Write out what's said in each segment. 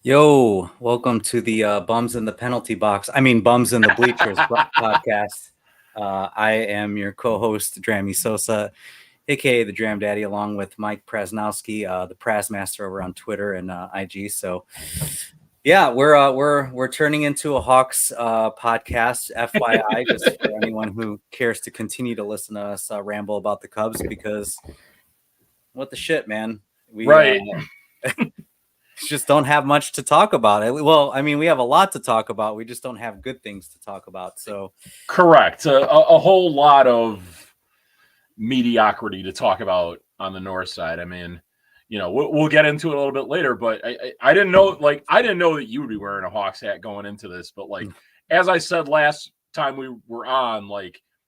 Yo, welcome to the Bums in the Penalty Box. Bums in the Bleachers podcast. I am your co-host, Drammy Sosa, aka the Dram Daddy, along with Mike Prasnowski, the Pras Master over on Twitter and IG. So, yeah, we're turning into a Hawks podcast, FYI, just for anyone who cares to continue to listen to us ramble about the Cubs, because what the shit, man. We just don't have much to talk about it. Well, we have a lot to talk about. We just don't have good things to talk about. So correct. A whole lot of mediocrity to talk about on the north side. We'll get into it a little bit later, but I didn't know that you would be wearing a Hawks hat going into this, but as I said last time we were on,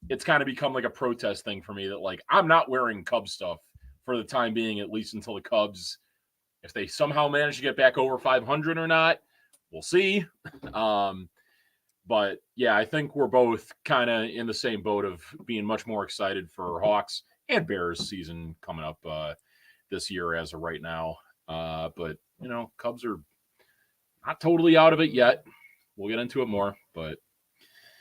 it's kind of become like a protest thing for me that I'm not wearing Cubs stuff for the time being, at least until the Cubs, if they somehow manage to get back over 500 or not, we'll see. But yeah, I think we're both kind of in the same boat of being much more excited for Hawks and Bears season coming up this year as of right now. But Cubs are not totally out of it yet. We'll get into it more, but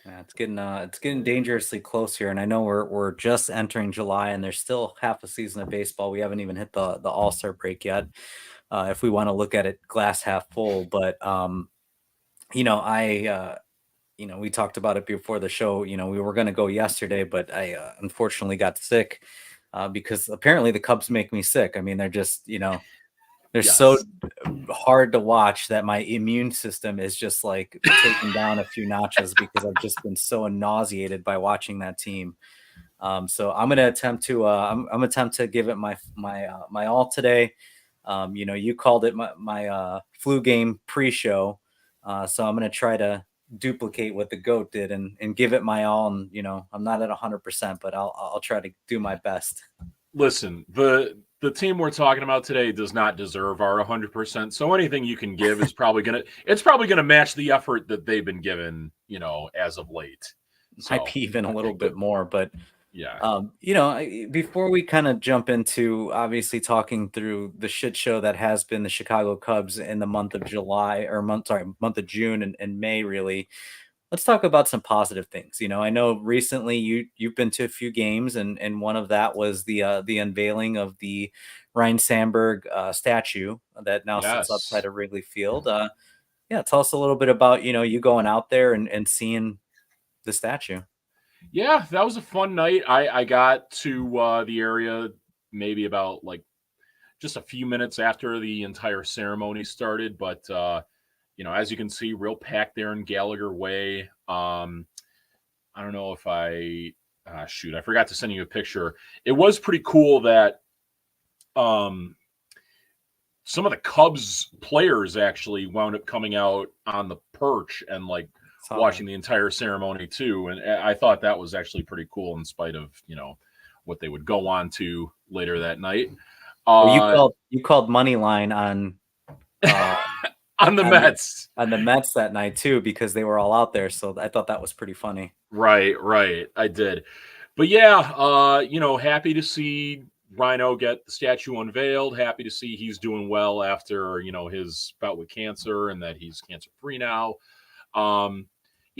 yeah, it's getting dangerously close here. And I know we're just entering July, and there's still half a season of baseball. We haven't even hit the All-Star break yet. If we want to look at it glass half full, but we talked about it before the show. We were going to go yesterday, but I unfortunately got sick because apparently the Cubs make me sick. They're just, they're yes. so hard to watch that my immune system is just taken down a few notches because I've just been so nauseated by watching that team. So I'm going to attempt to give it my all today. You called it my flu game pre-show. So I'm going to try to duplicate what the GOAT did and give it my all. And, I'm not at 100%, but I'll try to do my best. Listen, the team we're talking about today does not deserve our 100%. So anything you can give is probably going to match the effort that they've been given, as of late. So, might be even a little bit more, but yeah. Before we kind of jump into obviously talking through the shit show that has been the Chicago Cubs in the month of month of June and May, really, let's talk about some positive things. I know recently you've been to a few games, and one of that was the unveiling of the Ryno statue that now sits outside of Wrigley Field. Tell us a little bit about you going out there and seeing the statue. Yeah, that was a fun night. I got to the area maybe about just a few minutes after the entire ceremony started, but as you can see, real packed there in Gallagher Way. I don't know if I forgot to send you a picture. It was pretty cool that some of the Cubs players actually wound up coming out on the perch and watching the entire ceremony too, and I thought that was actually pretty cool in spite of what they would go on to later that night. You called money line on on the Mets on the Mets that night too, because they were all out there, so I thought that was pretty funny. Right, I did. But yeah, happy to see Ryno get the statue unveiled. Happy to see he's doing well after his bout with cancer and that he's cancer free now.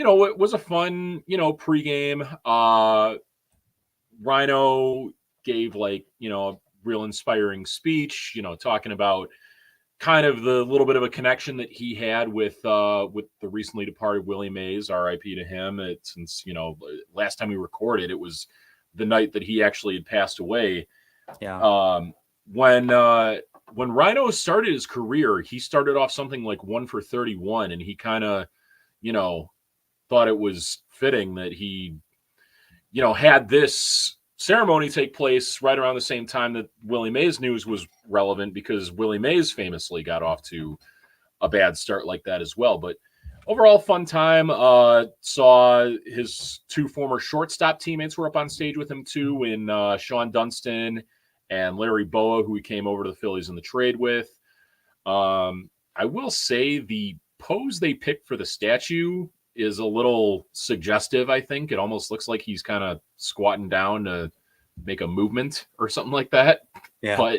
It was a fun, pregame. Ryno gave a real inspiring speech, talking about kind of the little bit of a connection that he had with the recently departed Willie Mays, RIP to him. Since last time we recorded, it was the night that he actually had passed away. Yeah. When Ryno started his career, he started off something like 1 for 31, and he kind of thought it was fitting that he had this ceremony take place right around the same time that Willie Mays news was relevant, because Willie Mays famously got off to a bad start like that as well. But overall, fun time. Saw his two former shortstop teammates were up on stage with him too, in Sean Dunston and Larry Boa, who he came over to the Phillies in the trade with. I will say the pose they picked for the statue is a little suggestive, I think. It almost looks like he's kind of squatting down to make a movement or something like that. Yeah.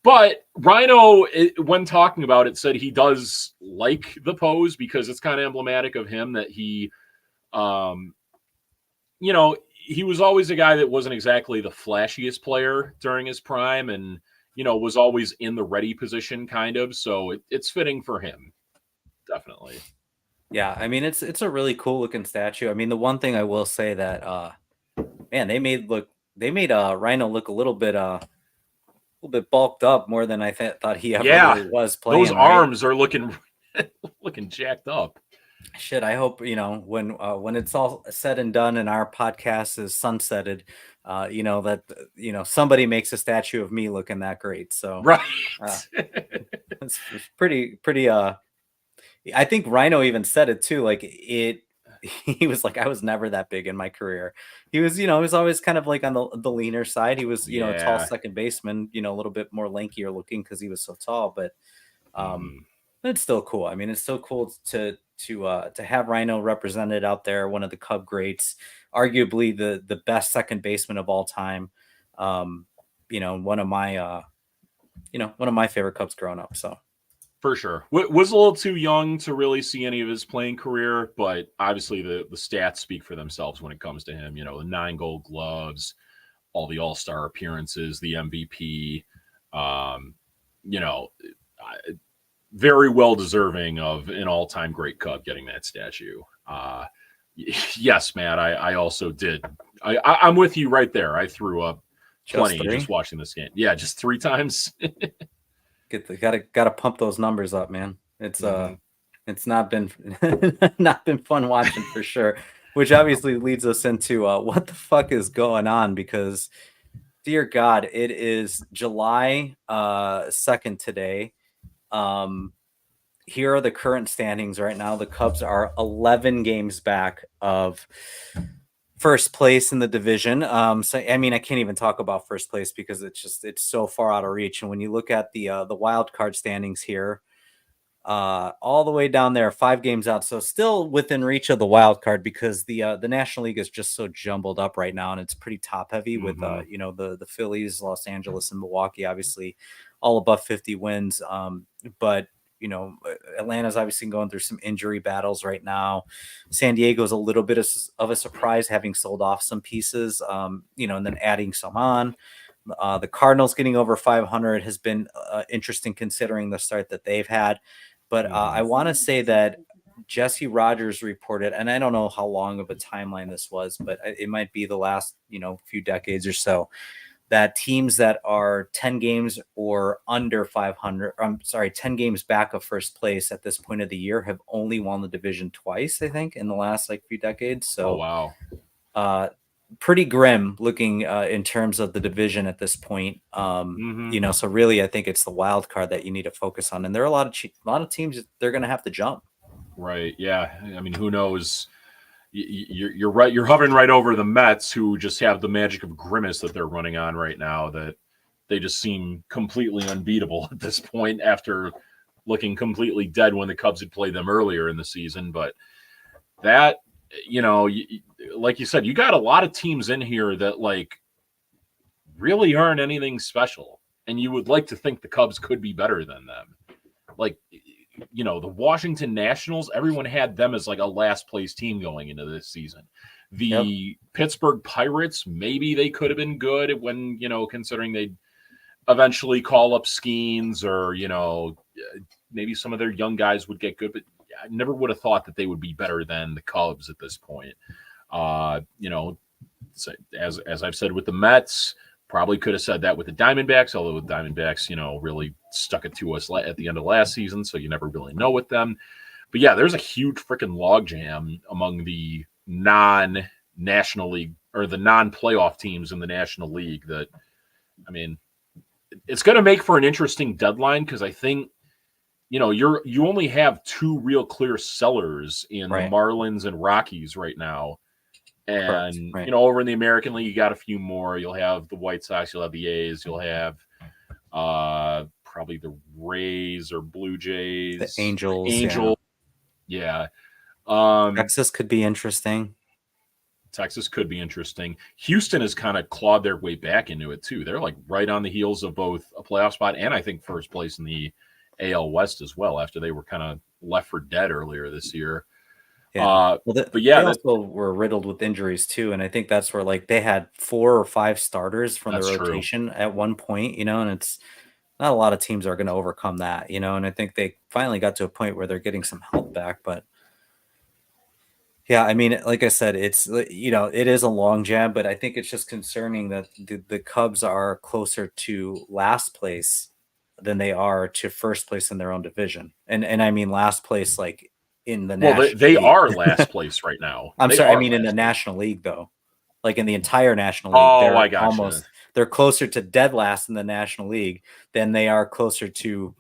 But Ryno, when talking about it, said he does like the pose because it's kind of emblematic of him that he, he was always a guy that wasn't exactly the flashiest player during his prime and, was always in the ready position kind of. So it's fitting for him. Definitely. Yeah. I mean, it's a really cool looking statue. I mean, the one thing I will say that, man, they made Ryno look a little bit bulked up more than I thought he ever really was playing. Those arms are looking jacked up. Shit, I hope when it's all said and done and our podcast is sunsetted, that somebody makes a statue of me looking that great. So right, it's pretty. I think Ryno even said it too. Like he was like, I was never that big in my career. He was, he was always kind of like on the leaner side. He was, a tall second baseman, a little bit more lankier looking because he was so tall. But it's still cool. I mean, it's so cool to have Ryno represented out there, one of the Cub greats, arguably the best second baseman of all time. One of my favorite Cubs growing up. So for sure, was a little too young to really see any of his playing career, but obviously the stats speak for themselves when it comes to him. The 9 Gold Gloves, all the All-Star appearances, the MVP. Very well deserving of an all-time great Cub getting that statue. Yes, Matt, I also did. I'm with you right there. I threw up plenty just watching this game. Yeah, just 3 times. Gotta pump those numbers up, man. It's it's not been fun watching for sure. Which obviously leads us into what the fuck is going on, because dear God, it is July 2nd today. Here are the current standings right now. The Cubs are 11 games back of first place in the division. So I mean, I can't even talk about first place because it's so far out of reach. And when you look at the wild card standings here, all the way down there, 5 games out, so still within reach of the wild card, because the National League is just so jumbled up right now, and it's pretty top heavy with the Phillies, Los Angeles, and Milwaukee, obviously all above 50 wins. But Atlanta's obviously going through some injury battles right now. San Diego's a little bit of a surprise, having sold off some pieces, and then adding some on. The Cardinals getting over 500 has been interesting considering the start that they've had. But I want to say that Jesse Rogers reported, and I don't know how long of a timeline this was, but it might be the last, few decades or so, that teams that are 10 games or under 500, 10 games back of first place at this point of the year have only won the division twice, I think, in the last few decades. So, wow. Pretty grim looking in terms of the division at this point. So really, I think it's the wild card that you need to focus on. And there are a lot of teams that they're going to have to jump. Right. Yeah. I mean, who knows? You're right. You're hovering right over the Mets, who just have the magic of grimace that they're running on right now, that they just seem completely unbeatable at this point after looking completely dead when the Cubs had played them earlier in the season. But that, like you said, you got a lot of teams in here that really aren't anything special. And you would like to think the Cubs could be better than them. The Washington Nationals, everyone had them as a last place team going into this season. The Pittsburgh Pirates, maybe they could have been good when, considering they'd eventually call up Sickens, or, maybe some of their young guys would get good, but I never would have thought that they would be better than the Cubs at this point. As I've said with the Mets, probably could have said that with the Diamondbacks, although the Diamondbacks, really stuck it to us at the end of last season, so you never really know with them. But yeah, there's a huge freaking logjam among the non-National League or the non-playoff teams in the National League that, I mean, it's going to make for an interesting deadline, because I think, you only have 2 real clear sellers in the Marlins and Rockies right now. And, over in the American League, you got a few more. You'll have the White Sox, you'll have the A's, you'll have probably the Rays or Blue Jays. The Angels. Yeah. Texas could be interesting. Texas could be interesting. Houston has kind of clawed their way back into it too. They're like right on the heels of both a playoff spot and I think first place in the AL West as well after they were kind of left for dead earlier this year. Yeah. But yeah, they also were riddled with injuries too, and I think that's where like they had 4 or 5 starters from the that's true. rotation at one point, and it's not a lot of teams are going to overcome that, and I think they finally got to a point where they're getting some health back, but yeah, I mean, like I said, it's it is a long jab, but I think it's just concerning that the Cubs are closer to last place than they are to first place in their own division, and I mean last place like in the Well, National they League. are last place right now. I'm They sorry, I are mean in the last place. National League though, like in the entire National League, Oh, I gotcha. they're closer to dead last in the National League than they are closer to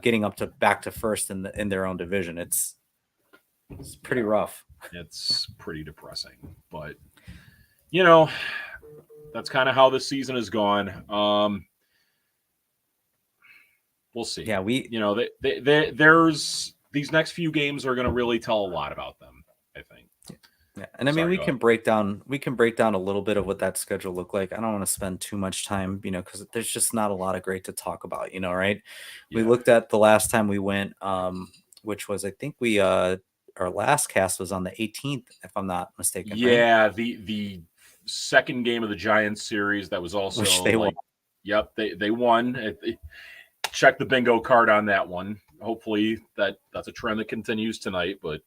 getting up to back to first in their own division. It's pretty rough. It's pretty depressing, but that's kind of how the season has gone. We'll see. Yeah, there's these next few games are going to really tell a lot about them, I think. Yeah, and I mean we can break down a little bit of what that schedule looked like. I don't want to spend too much time, because there's just not a lot of great to talk about, right? Yeah. We looked at the last time we went, which was I think we our last cast was on the 18th, if I'm not mistaken. Yeah, right? the second game of the Giants series that was also Which they won. Yep, they won. Check the bingo card on that one. Hopefully that's a trend that continues tonight, but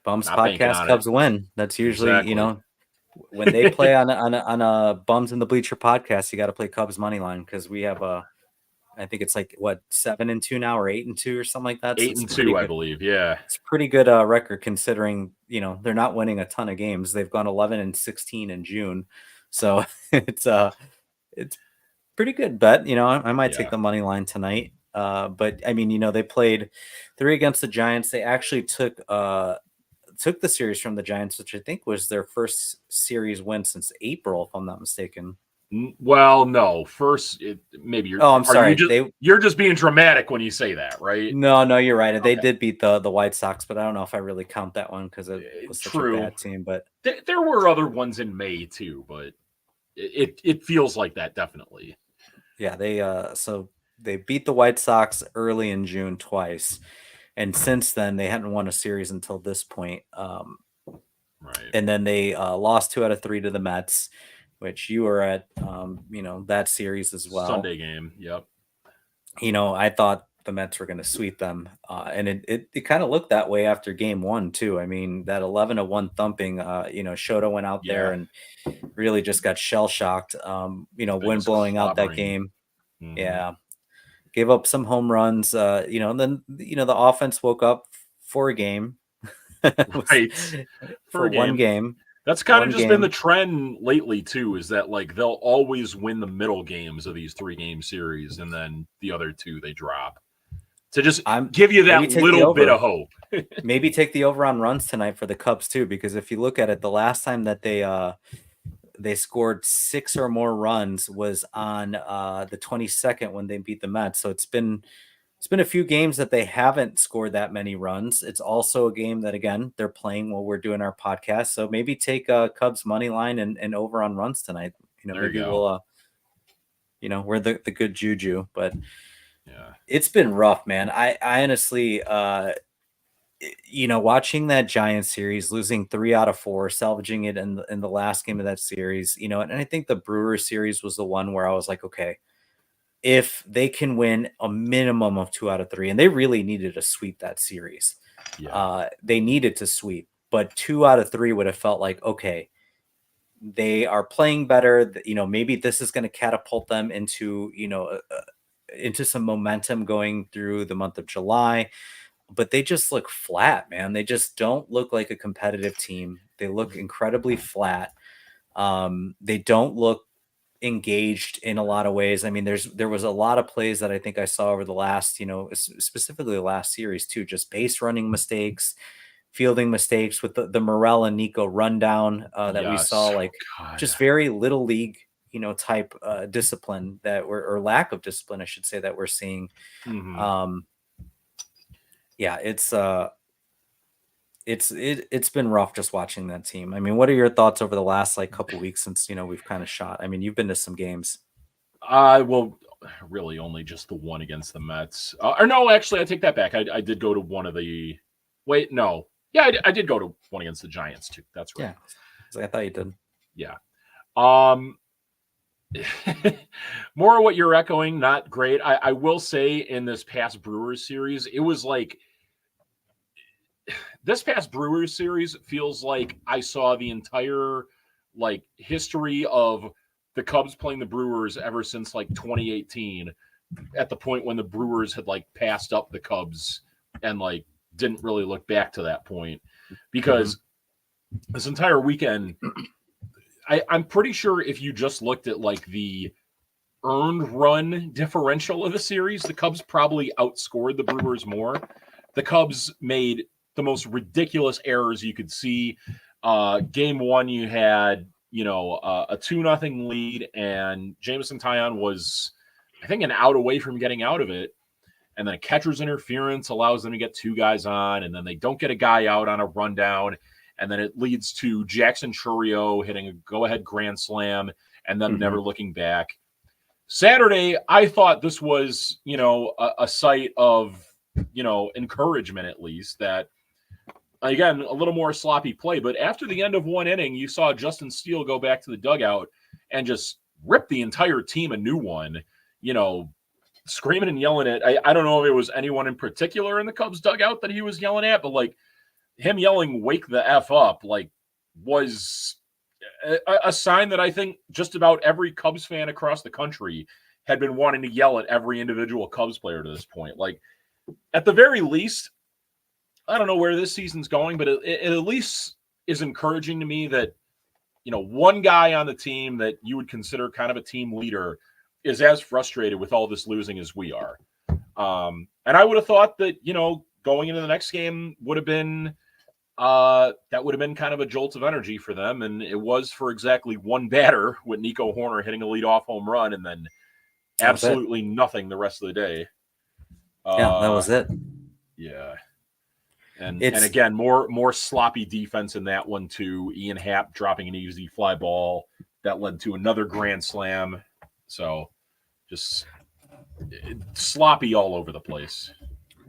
Bums podcast Cubs win. That's usually, exactly. When they play on a Bums in the Bleacher podcast, you got to play Cubs money line because we have I think it's like what 7-2 now or 8-2 or something like that. 8-2, I believe. Yeah, it's a pretty good record considering they're not winning a ton of games. They've gone 11-16 in June, so it's pretty good bet. I might take the money line tonight. But I mean, they played 3 against the Giants. They actually took the series from the Giants, which I think was their first series win since April, if I'm not mistaken. Well, no. First, maybe you're. Oh, I'm sorry. You're just being dramatic when you say that, right? No, you're right. Okay. They did beat the White Sox, but I don't know if I really count that one because it was such a bad team. But there were other ones in May too, but it feels like that definitely. Yeah, they beat the White Sox early in June twice, and since then they hadn't won a series until this point. Right. And then they lost 2 out of 3 to the Mets, which you were at, that series as well. Sunday game. Yep. I thought the Mets were going to sweep them. And it kind of looked that way after game 1 too. I mean, that 11-1 thumping, Shota went out there and really just got shell shocked. Wind blowing out that game. Mm-hmm. Yeah. Gave up some home runs, and then, the offense woke up for a game. Right. For one game. That's kind of just been the trend lately too, is that like they'll always win the middle games of these 3-game series and then the other 2 they drop. To just give you that little bit of hope. Maybe take the over on runs tonight for the Cubs too, because if you look at it, the last time that they scored 6 or more runs was on the 22nd when they beat the Mets. So it's been a few games that they haven't scored that many runs. It's also a game that, again, they're playing while we're doing our podcast. So maybe take a Cubs money line and over on runs tonight. Maybe we'll, we're the good juju, but yeah, it's been rough, man. I honestly, watching that Giants series, losing 3 out of 4, salvaging it in the last game of that series, and I think the Brewers series was the one where I was like, okay, if they can win a minimum of 2 out of 3, and they really needed to sweep that series. Yeah. They needed to sweep, but 2 out of 3 would have felt like, okay, they are playing better. Maybe this is going to catapult them into, into some momentum going through the month of July, but they just look flat, man. They just don't look like a competitive team. They look incredibly flat. They don't look engaged in a lot of ways. I mean, there was a lot of plays that I think I saw over the last, specifically the last series too, just base running mistakes, fielding mistakes with the Morel and Nico rundown that we saw, like just very little league, type discipline or lack of discipline, I should say, that we're seeing. Mm-hmm. Yeah, it's it's been rough just watching that team. I mean, what are your thoughts over the last like couple weeks since we've kind of shot? I mean, you've been to some games. Well, really only just the one against the Mets. Or no, actually, I take that back. I did go to one of the. Wait, no. Yeah, I did go to one against the Giants too. That's right. Yeah, I thought you did. Yeah. More of what you're echoing, not great. I will say in this past Brewers series, it was like this past Brewers series feels like I saw the entire like history of the Cubs playing the Brewers ever since like 2018 at the point when the Brewers had like passed up the Cubs and like didn't really look back to that point because this entire weekend I'm pretty sure if you just looked at like the earned run differential of the series, the Cubs probably outscored the Brewers more. The Cubs made the most ridiculous errors you could see. Game one, you had a 2-0 lead, and Jameson Taillon was, I think, an out away from getting out of it. And then a catcher's interference allows them to get two guys on, and then they don't get a guy out on a rundown. And then it leads to Jackson Chourio hitting a go-ahead grand slam and them never looking back. Saturday, I thought this was, a sight of, encouragement at least that, again, a little more sloppy play. But after the end of one inning, you saw Justin Steele go back to the dugout and just rip the entire team a new one, screaming and yelling at. I don't know if it was anyone in particular in the Cubs dugout that he was yelling at, but like him yelling "Wake the F up" like was a sign that I think just about every Cubs fan across the country had been wanting to yell at every individual Cubs player to this point. Like, at the very least, I don't know where this season's going, but it at least is encouraging to me that, one guy on the team that you would consider kind of a team leader is as frustrated with all this losing as we are. And I would have thought that, going into the next game would have been that would have been kind of a jolt of energy for them, and it was for exactly one batter with Nico Horner hitting a leadoff home run, and then absolutely nothing the rest of the day. Yeah, that was it. Yeah, and again, more sloppy defense in that one too. Ian Happ dropping an easy fly ball that led to another grand slam. So just sloppy all over the place.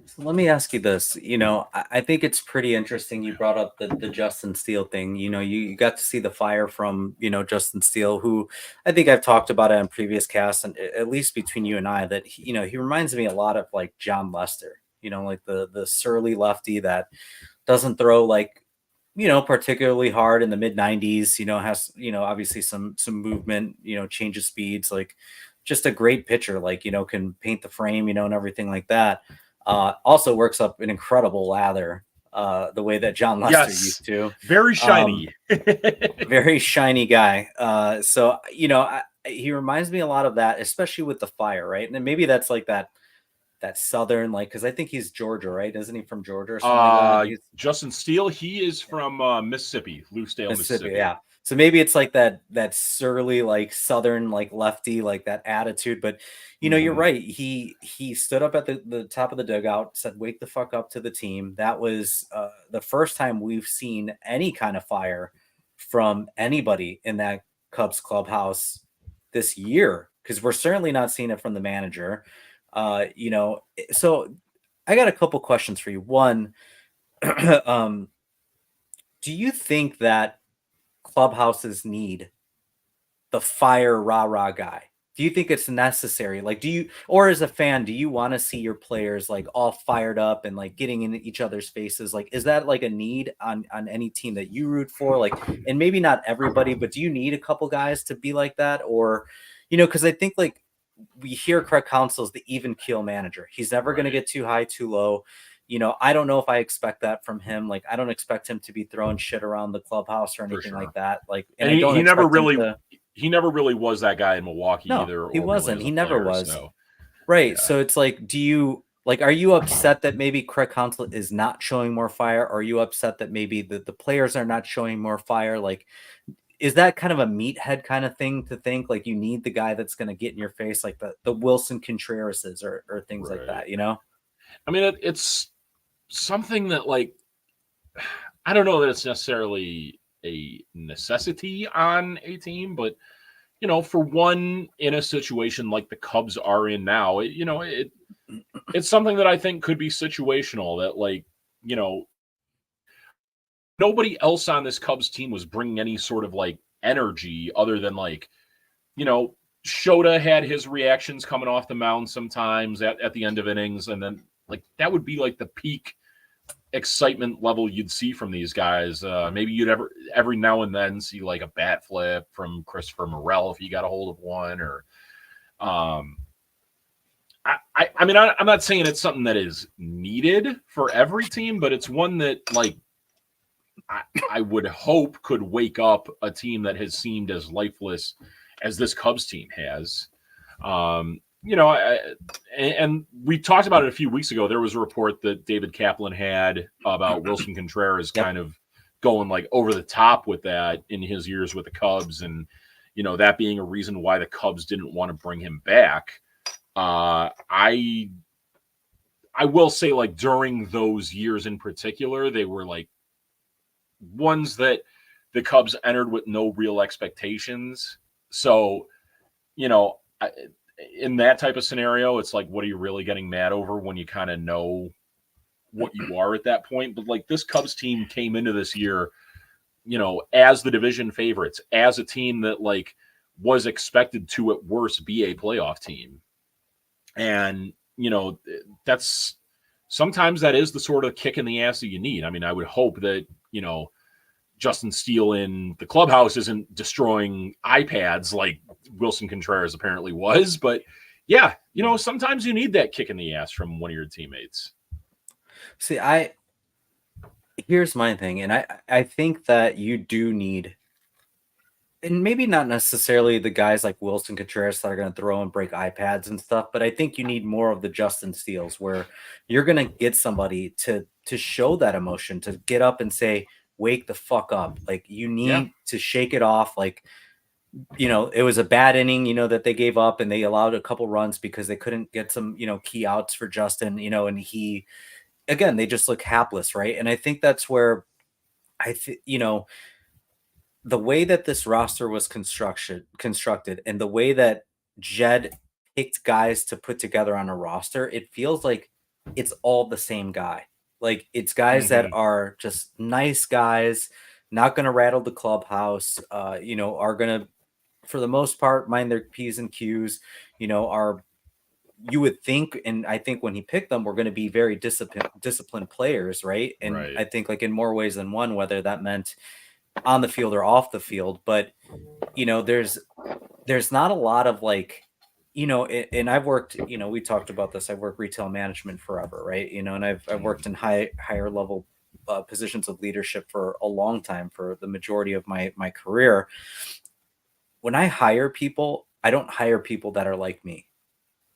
So let me ask you this. I think it's pretty interesting. You brought up the Justin Steele thing. You got to see the fire from, Justin Steele, who I think I've talked about it on previous casts, and at least between you and I, that, he reminds me a lot of like John Lester, like the surly lefty that doesn't throw like, particularly hard in the mid 90s, has, obviously some movement, change of speeds, like just a great pitcher, like, can paint the frame, and everything like that. Also works up an incredible lather, the way that John Lester used to. Very shiny. Very shiny guy. So, he reminds me a lot of that, especially with the fire, right? And then maybe that's like that Southern, like, because I think he's Georgia, right? Isn't he from Georgia or something like that? Justin Steele, he is from Mississippi, Lucedale, Mississippi. Yeah. So maybe it's like that surly, like Southern, like lefty, like that attitude. But you're right. He stood up at the top of the dugout, said, "Wake the fuck up" to the team. That was the first time we've seen any kind of fire from anybody in that Cubs clubhouse this year, because we're certainly not seeing it from the manager. So I got a couple questions for you. One, do you think that clubhouses need the fire rah-rah guy? Do you think it's necessary? Like, or as a fan, do you want to see your players like all fired up and like getting in each other's faces? Like, is that like a need on any team that you root for? Like, and maybe not everybody, but do you need a couple guys to be like that? Or, because I think like we hear Craig Counsell is the even keel manager. He's never going to get too high, too low. I don't know if I expect that from him. Like, I don't expect him to be throwing shit around the clubhouse or anything like that. Like, and I don't he never really was that guy in Milwaukee either. He wasn't. Really he never player, was. So. Right. Yeah. So it's like, are you upset that maybe Craig Counsell is not showing more fire? Or are you upset that maybe the players are not showing more fire? Like, is that kind of a meathead kind of thing to think like you need the guy that's going to get in your face, like the Wilson Contrerases or things like that, I mean, it's something that, like, I don't know that it's necessarily a necessity on a team, but for one in a situation like the Cubs are in now, it's something that I think could be situational. That nobody else on this Cubs team was bringing any sort of energy other than Shota had his reactions coming off the mound sometimes at the end of innings, and then that would be the peak excitement level you'd see from these guys. Maybe you'd every now and then see a bat flip from Christopher Morel if he got a hold of one, or I mean, I'm not saying it's something that is needed for every team, but it's one that I would hope could wake up a team that has seemed as lifeless as this Cubs team has. And we talked about it a few weeks ago. There was a report that David Kaplan had about Wilson Contreras kind of going over the top with that in his years with the Cubs, and that being a reason why the Cubs didn't want to bring him back. I will say during those years in particular, they were ones that the Cubs entered with no real expectations. So, in that type of scenario, it's what are you really getting mad over when you kind of know what you are at that point? But this Cubs team came into this year, as the division favorites, as a team that was expected to at worst be a playoff team. And, that's sometimes that is the sort of kick in the ass that you need. I mean, I would hope that, Justin Steele in the clubhouse isn't destroying iPads like Wilson Contreras apparently was. But yeah, sometimes you need that kick in the ass from one of your teammates. See, here's my thing. And I think that you do need, and maybe not necessarily the guys like Wilson Contreras that are going to throw and break iPads and stuff, but I think you need more of the Justin Steeles where you're going to get somebody to show that emotion, to get up and say, wake the fuck up. You need to shake it off. It was a bad inning, that they gave up and they allowed a couple runs because they couldn't get some, key outs for Justin, and they just look hapless. Right. And I think that's where the way that this roster was constructed and the way that Jed picked guys to put together on a roster, it feels like it's all the same guy. It's guys that are just nice guys, not going to rattle the clubhouse, are going to, for the most part, mind their P's and Q's, you would think, and I think when he picked them, we're going to be very disciplined players, right? And I think in more ways than one, whether that meant on the field or off the field, but there's not a lot of and I've worked, we talked about this. I've worked retail management forever, right? And I've worked in higher level positions of leadership for a long time, for the majority of my career. When I hire people, I don't hire people that are like me,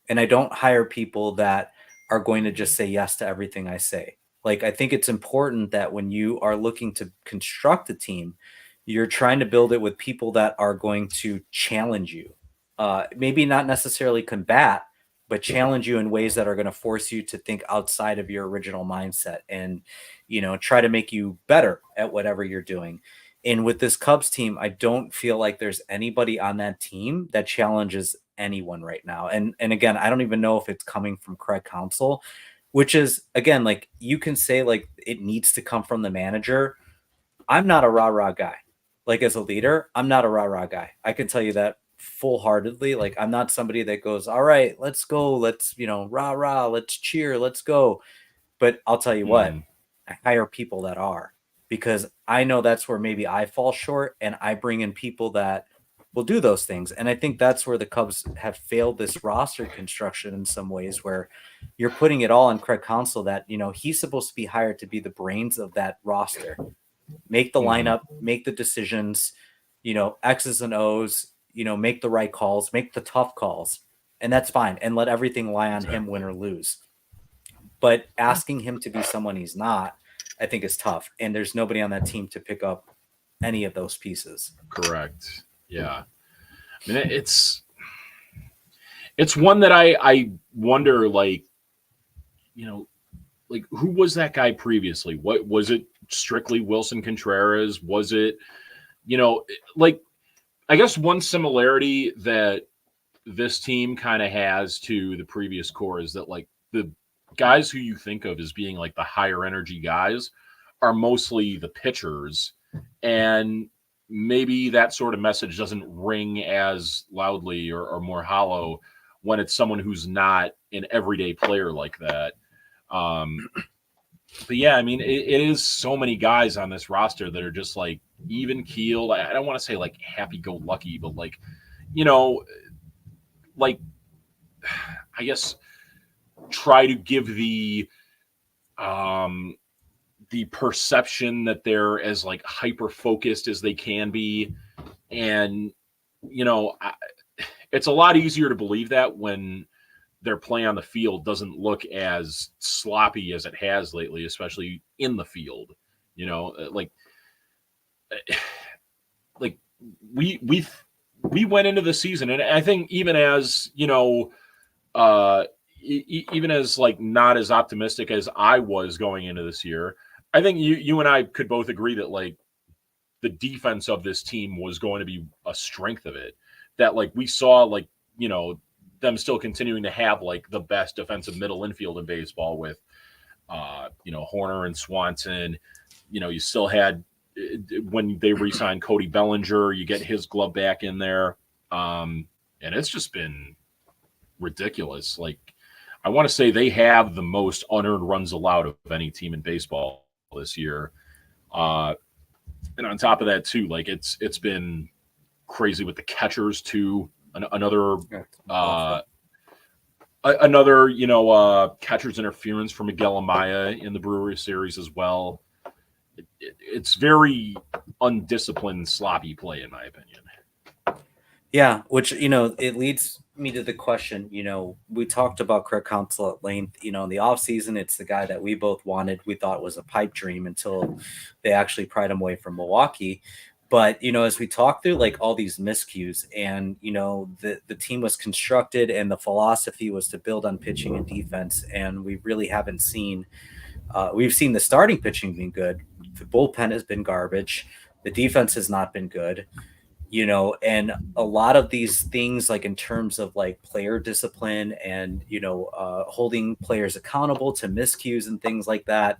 and I don't hire people that are going to just say yes to everything I say. I think it's important that when you are looking to construct a team, you're trying to build it with people that are going to challenge you. Maybe not necessarily combat, but challenge you in ways that are going to force you to think outside of your original mindset and, try to make you better at whatever you're doing. And with this Cubs team, I don't feel like there's anybody on that team that challenges anyone right now. And again, I don't even know if it's coming from Craig Counsell, which is, again, you can say it needs to come from the manager. I'm not a rah-rah guy. As a leader, I'm not a rah-rah guy. I can tell you that full-heartedly. I'm not somebody that goes, all right, let's go, let's rah-rah, let's cheer, let's go. But I'll tell you what, I hire people that are, because I know that's where maybe I fall short, and I bring in people that will do those things. And I think that's where the Cubs have failed this roster construction in some ways, where you're putting it all on Craig Counsell, that he's supposed to be hired to be the brains of that roster, make the lineup, make the decisions, X's and O's, make the right calls, make the tough calls, and that's fine. And let everything lie on him, win or lose. But asking him to be someone he's not, I think is tough. And there's nobody on that team to pick up any of those pieces. Correct. Yeah. I mean, it's one that I wonder, who was that guy previously? What was it? strictly Wilson Contreras? Was it, like, I guess one similarity that this team kind of has to the previous core is that, like, the guys who you think of as being like the higher energy guys are mostly the pitchers, and maybe that sort of message doesn't ring as loudly or more hollow when it's someone who's not an everyday player like that. But yeah, I mean, it is so many guys on this roster that are just like even keeled. I don't want to say like happy go lucky, but like, like, I guess try to give the perception that they're as like hyper focused as they can be. And, it's a lot easier to believe that when their play on the field doesn't look as sloppy as it has lately, especially in the field. Like we went into the season, and I think even as even as like not as optimistic as I was going into this year, I think you and I could both agree that like the defense of this team was going to be a strength of it. That like we saw like them still continuing to have like the best defensive middle infield in baseball with Horner and Swanson. You still had, when they re-signed Cody Bellinger, you get his glove back in there, and it's just been ridiculous. Like, I want to say they have the most unearned runs allowed of any team in baseball this year. And on top of that too, like it's been crazy with the catchers too. Another catcher's interference from Miguel Amaya in the Brewers series as well. It's very undisciplined, sloppy play, in my opinion. Yeah, which, it leads me to the question, we talked about Craig Counsell at length, in the offseason. It's the guy that we both wanted. We thought was a pipe dream until they actually pried him away from Milwaukee. But, as we talk through like all these miscues and, the team was constructed and the philosophy was to build on pitching and defense. And we really haven't seen, we've seen the starting pitching being good. The bullpen has been garbage. The defense has not been good. And a lot of these things, like in terms of like player discipline and, holding players accountable to miscues and things like that,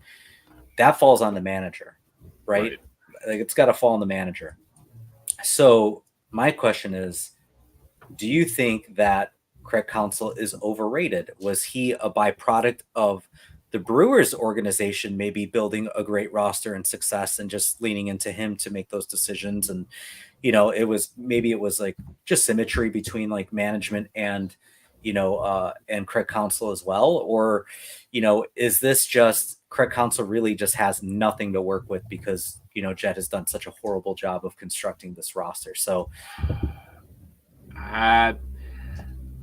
that falls on the manager, right? Like it's got to fall on the manager. So my question is, do you think that Craig Counsell is overrated? Was he a byproduct of the Brewers organization maybe building a great roster and success and just leaning into him to make those decisions? And, it was like just symmetry between like management and, and Craig Counsell as well? Or, is this just Craig Counsell really just has nothing to work with because, Jed has done such a horrible job of constructing this roster? So I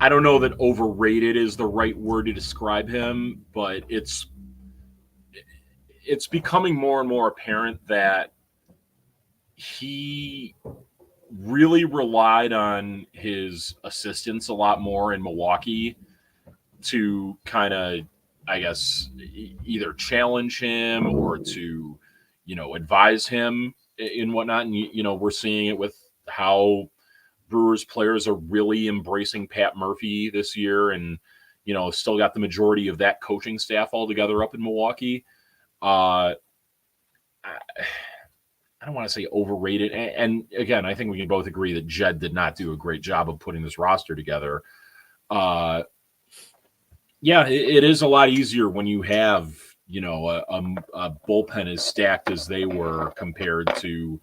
don't know that overrated is the right word to describe him, but it's becoming more and more apparent that he really relied on his assistants a lot more in Milwaukee to kind of, I guess, either challenge him or to, advise him in whatnot. And, we're seeing it with how Brewers players are really embracing Pat Murphy this year and, still got the majority of that coaching staff all together up in Milwaukee. I don't want to say overrated. And again, I think we can both agree that Jed did not do a great job of putting this roster together. Yeah, it is a lot easier when you have, a bullpen as stacked as they were compared to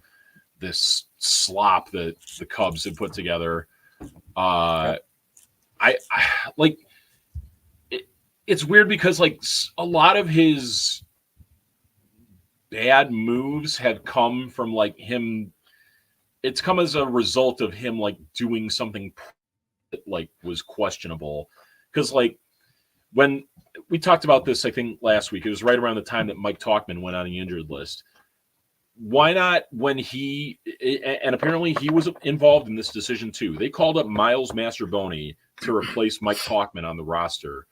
this slop that the Cubs had put together. I like it's weird because like a lot of his bad moves had come from like him. It's come as a result of him like doing something that like was questionable. Because like when we talked about this, I think last week, it was right around the time that Mike Tauchman went on the injured list. Why not when he, and apparently he was involved in this decision too. They called up Miles Mastroboni to replace Mike Tauchman on the roster.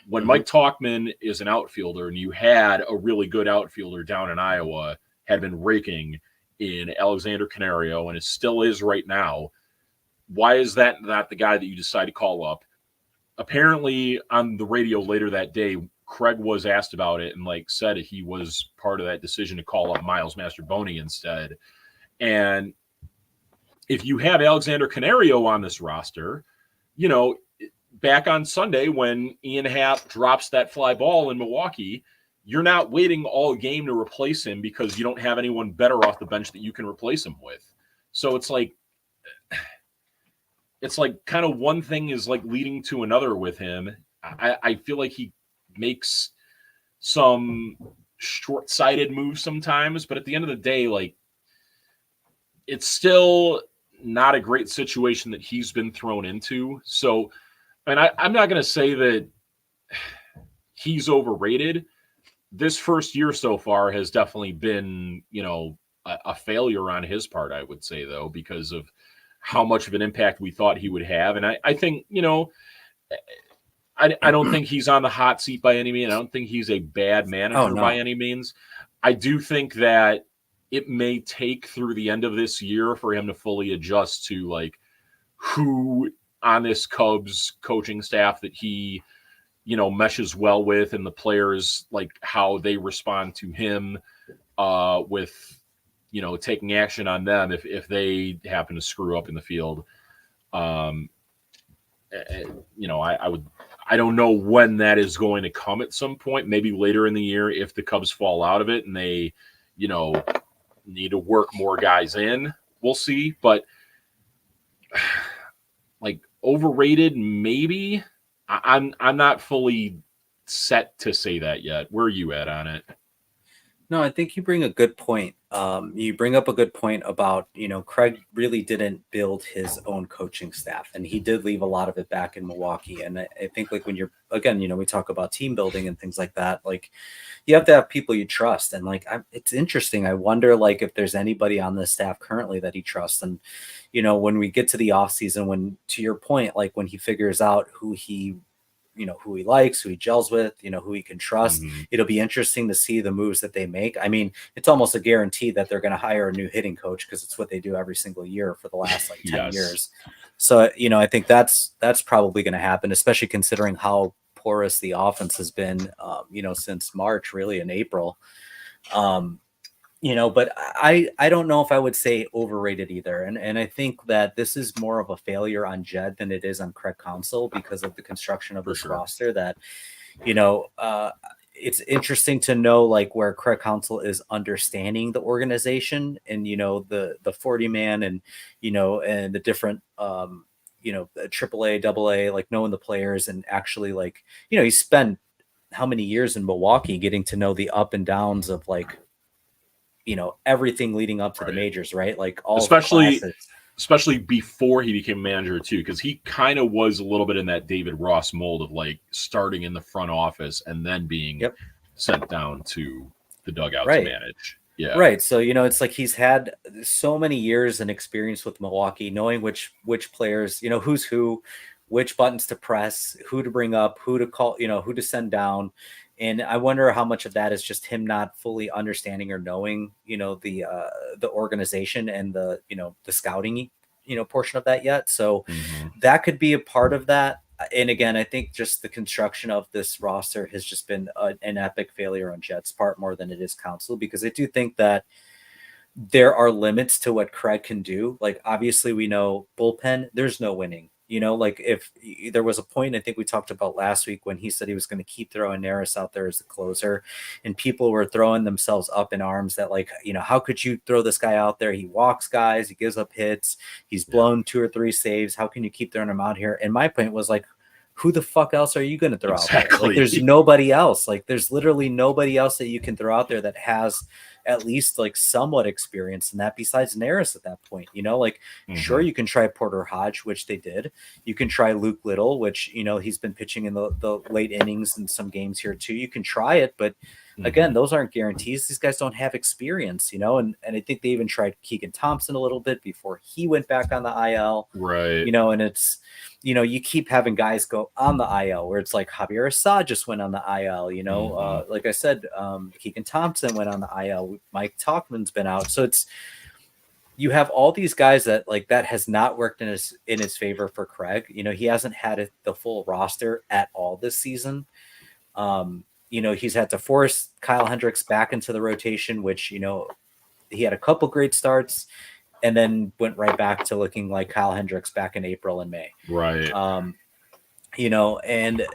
when Mike Tauchman is an outfielder and you had a really good outfielder down in Iowa, had been raking in Alexander Canario and it still is right now, why is that not the guy that you decide to call up? Apparently on the radio later that day, Craig was asked about it and like said he was part of that decision to call up Miles Masterboni instead. And if you have Alexander Canario on this roster, you know, back on Sunday when Ian Happ drops that fly ball in Milwaukee, you're not waiting all game to replace him because you don't have anyone better off the bench that you can replace him with. So it's like kind of one thing is like leading to another with him. I feel like he makes some short-sighted moves sometimes, but at the end of the day, like it's still not a great situation that he's been thrown into. So, and I'm not going to say that he's overrated. This first year so far has definitely been, you know, a failure on his part, I would say, though, because of how much of an impact we thought he would have. And I think, you know, I don't think he's on the hot seat by any means. I don't think he's a bad manager by any means. I do think that it may take through the end of this year for him to fully adjust to like who on this Cubs coaching staff that he, you know, meshes well with, and the players, like how they respond to him with, you know, taking action on them if they happen to screw up in the field. You know, I don't know when that is going to come at some point, maybe later in the year if the Cubs fall out of it and they, you know, need to work more guys in. We'll see. But like overrated, maybe. I'm not fully set to say that yet. Where are you at on it? No, I think you bring a good point. You bring up a good point about, you know, Craig really didn't build his own coaching staff, and he did leave a lot of it back in Milwaukee. And I think like when you're, again, you know, we talk about team building and things like that, like you have to have people you trust. And like, it's interesting. I wonder like if there's anybody on the staff currently that he trusts. And, you know, when we get to the off season, when, to your point, like when he figures out who he, you know, who he likes, who he gels with, you know, who he can trust. It'll be interesting to see the moves that they make. I mean, it's almost a guarantee that they're going to hire a new hitting coach because it's what they do every single year for the last like 10 years. So, you know, I think that's probably going to happen, especially considering how porous the offense has been, you know, since March, really in April. You know, but I don't know if I would say overrated either. And I think that this is more of a failure on Jed than it is on Craig Counsell because of the construction of this roster that, you know, it's interesting to know like where Craig Counsell is understanding the organization and, you know, the 40 man and, you know, and the different, you know, AAA, AA, like knowing the players and actually like, you know, he spent how many years in Milwaukee getting to know the up and downs of like, you know, everything leading up to the majors, right? Like all especially before he became manager too, because he kind of was a little bit in that David Ross mold of like starting in the front office and then being sent down to the dugout to manage. Yeah. Right. So, you know, it's like he's had so many years and experience with Milwaukee, knowing which players, you know, who's who, which buttons to press, who to bring up, who to call, you know, who to send down. And I wonder how much of that is just him not fully understanding or knowing, you know, the organization and the, you know, the scouting, you know, portion of that yet. So that could be a part of that. And again, I think just the construction of this roster has just been an epic failure on Jet's part more than it is Counsell, because I do think that there are limits to what Craig can do. Like, obviously we know bullpen, there's no winning. You know, like if there was a point I think we talked about last week when he said he was going to keep throwing Neris out there as the closer, and people were throwing themselves up in arms that like, you know, how could you throw this guy out there? He walks guys, he gives up hits, he's blown 2 or 3 saves. How can you keep throwing him out here? And my point was like, who the fuck else are you going to throw out there? Like, there's nobody else. Like, there's literally nobody else that you can throw out there that has at least like somewhat experienced in that besides Neris at that point. Like sure, Mhm. you can try Porter Hodge, which they did. You can try Luke Little, which he's been pitching in the late innings in some games here too. You can try it, but again, Mhm. those aren't guarantees. These guys don't have experience, and I think they even tried Keegan Thompson a little bit before he went back on the IL. Right. And it's, you keep having guys go on the IL where it's like Javier Assad just went on the IL, like I said, Keegan Thompson went on the IL. Mike Talkman's been out. So you have all these guys that like that has not worked in his favor for Craig. He hasn't had the full roster at all this season. He's had to force Kyle Hendricks back into the rotation, which, he had a couple great starts and then went right back to looking like Kyle Hendricks back in April and May. Right. And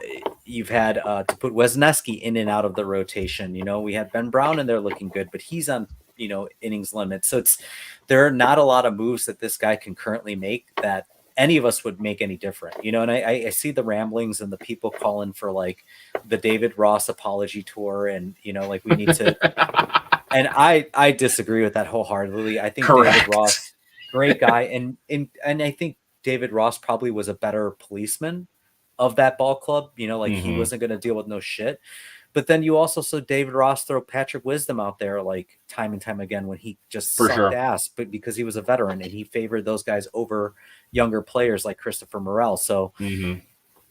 you've had to put Wesneski in and out of the rotation. We had Ben Brown in there looking good, but he's on, innings limit. So there are not a lot of moves that this guy can currently make that any of us would make any different, and I see the ramblings and the people calling for like the David Ross apology tour and, like we need to, and I disagree with that wholeheartedly. I think Correct. David Ross, great guy. And I think David Ross probably was a better policeman of that ball club, like he wasn't going to deal with no shit. But then you also saw David Ross throw Patrick Wisdom out there like time and time again when he just sucked ass, but because he was a veteran and he favored those guys over younger players like Christopher Morel. So,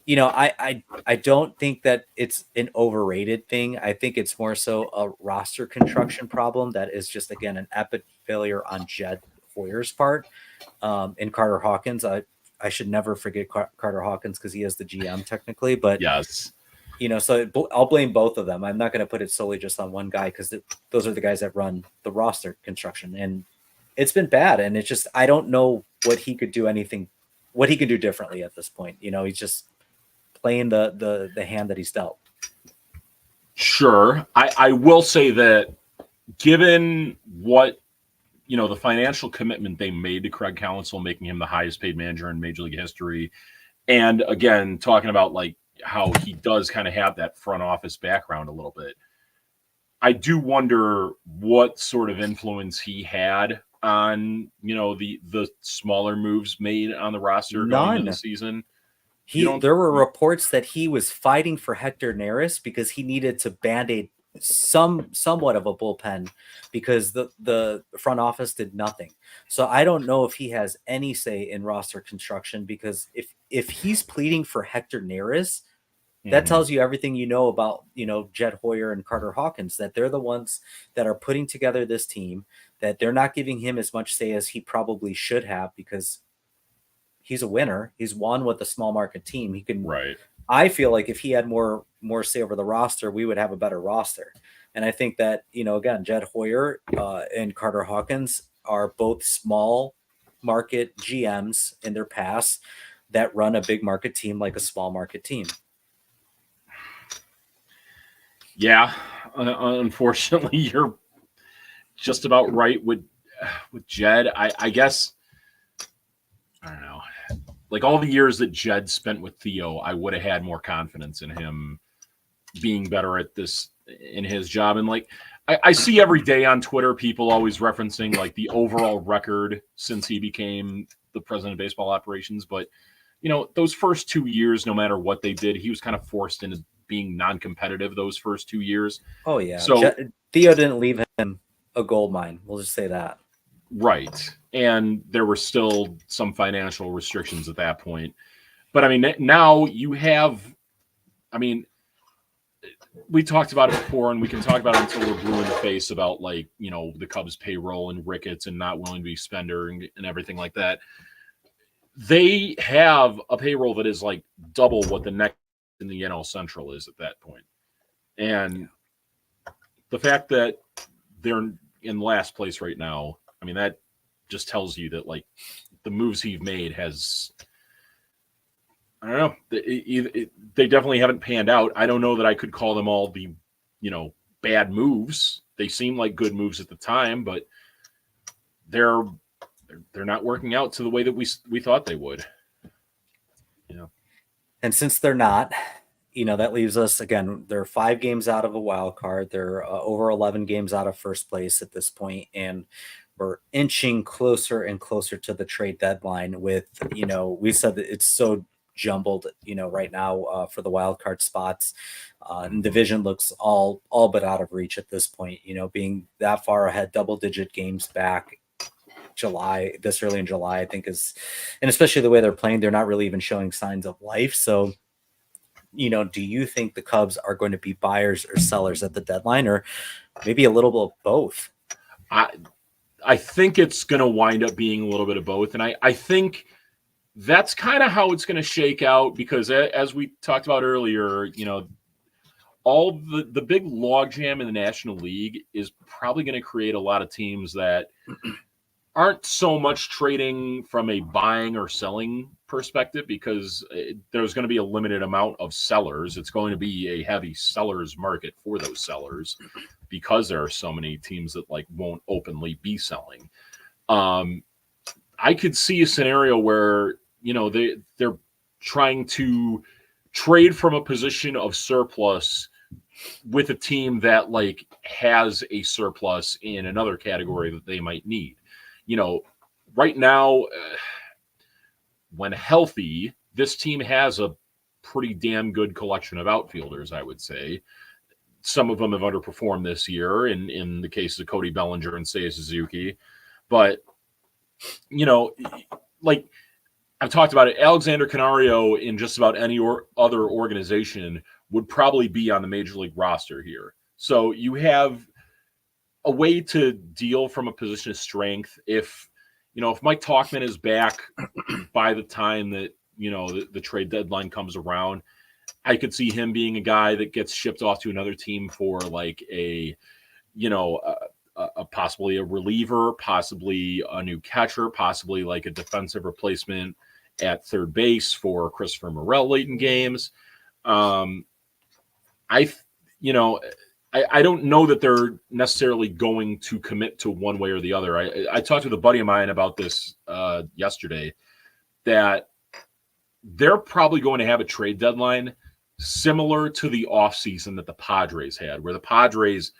I don't think that it's an overrated thing. I think it's more so a roster construction problem that is just, again, an epic failure on Jed Hoyer's part. And Carter Hawkins, I should never forget Carter Hawkins because he is the GM technically, but yes. So I'll blame both of them. I'm not going to put it solely just on one guy because those are the guys that run the roster construction, and it's been bad. And it's just I don't know what he could do differently at this point. He's just playing the hand that he's dealt. Sure, I will say that given what the financial commitment they made to Craig Counsell, making him the highest paid manager in Major League history, and again talking about like how he does kind of have that front office background a little bit. I do wonder what sort of influence he had on, the smaller moves made on the roster going into the season. There were reports that he was fighting for Hector Neris because he needed to band-aid somewhat of a bullpen because the front office did nothing. So I don't know if he has any say in roster construction because if he's pleading for Hector Neris, that tells you everything you know about, Jed Hoyer and Carter Hawkins, that they're the ones that are putting together this team, that they're not giving him as much say as he probably should have because he's a winner. He's won with a small market team. He can, right. I feel like if he had more say over the roster, we would have a better roster. And I think that, again, Jed Hoyer and Carter Hawkins are both small market GMs in their past that run a big market team like a small market team. Yeah, unfortunately, you're just about right with Jed. I guess I don't know. Like all the years that Jed spent with Theo, I would have had more confidence in him being better at this in his job. And like I see every day on Twitter, people always referencing like the overall record since he became the president of baseball operations. But those first 2 years, no matter what they did, he was kind of forced into being non-competitive those first 2 years. Oh yeah. So Theo didn't leave him a gold mine. We'll just say that. Right. And there were still some financial restrictions at that point. But I mean, now you have, we talked about it before and we can talk about it until we're blue in the face about like, the Cubs payroll and Ricketts and not willing to be spender and everything like that. They have a payroll that is like double what the next in the NL Central is at that point. And the fact that they're in last place right now, that just tells you that like the moves he's made has, I don't know, they definitely haven't panned out. I don't know that I could call them all the, bad moves. They seem like good moves at the time, but they're not working out to the way that we thought they would. And since they're not, that leaves us again. They're 5 games out of a wild card. They're over 11 games out of first place at this point, and we're inching closer and closer to the trade deadline. With we said that it's so jumbled, right now for the wild card spots. And division looks all but out of reach at this point. Being that far ahead, double-digit games back. This early in July, I think and especially the way they're playing, they're not really even showing signs of life. So do you think the Cubs are going to be buyers or sellers at the deadline, or maybe a little bit of both? I think it's going to wind up being a little bit of both. And I think that's kind of how it's going to shake out, because as we talked about earlier, all the big logjam in the National League is probably going to create a lot of teams that aren't so much trading from a buying or selling perspective, because there's going to be a limited amount of sellers. It's going to be a heavy sellers market for those sellers, because there are so many teams that won't openly be selling. I could see a scenario where they're trying to trade from a position of surplus with a team that has a surplus in another category that they might need. Right now, when healthy, this team has a pretty damn good collection of outfielders, I would say. Some of them have underperformed this year in the cases of Cody Bellinger and Seiya Suzuki. But, I've talked about it, Alexander Canario in just about any other organization would probably be on the major league roster here. So you have a way to deal from a position of strength. If Mike Tauchman is back by the time that, the trade deadline comes around, I could see him being a guy that gets shipped off to another team for possibly a reliever, possibly a new catcher, possibly a defensive replacement at third base for Christopher Morel late in games. I don't know that they're necessarily going to commit to one way or the other. I talked with a buddy of mine about this yesterday, that they're probably going to have a trade deadline similar to the offseason that the Padres had, where the Padres,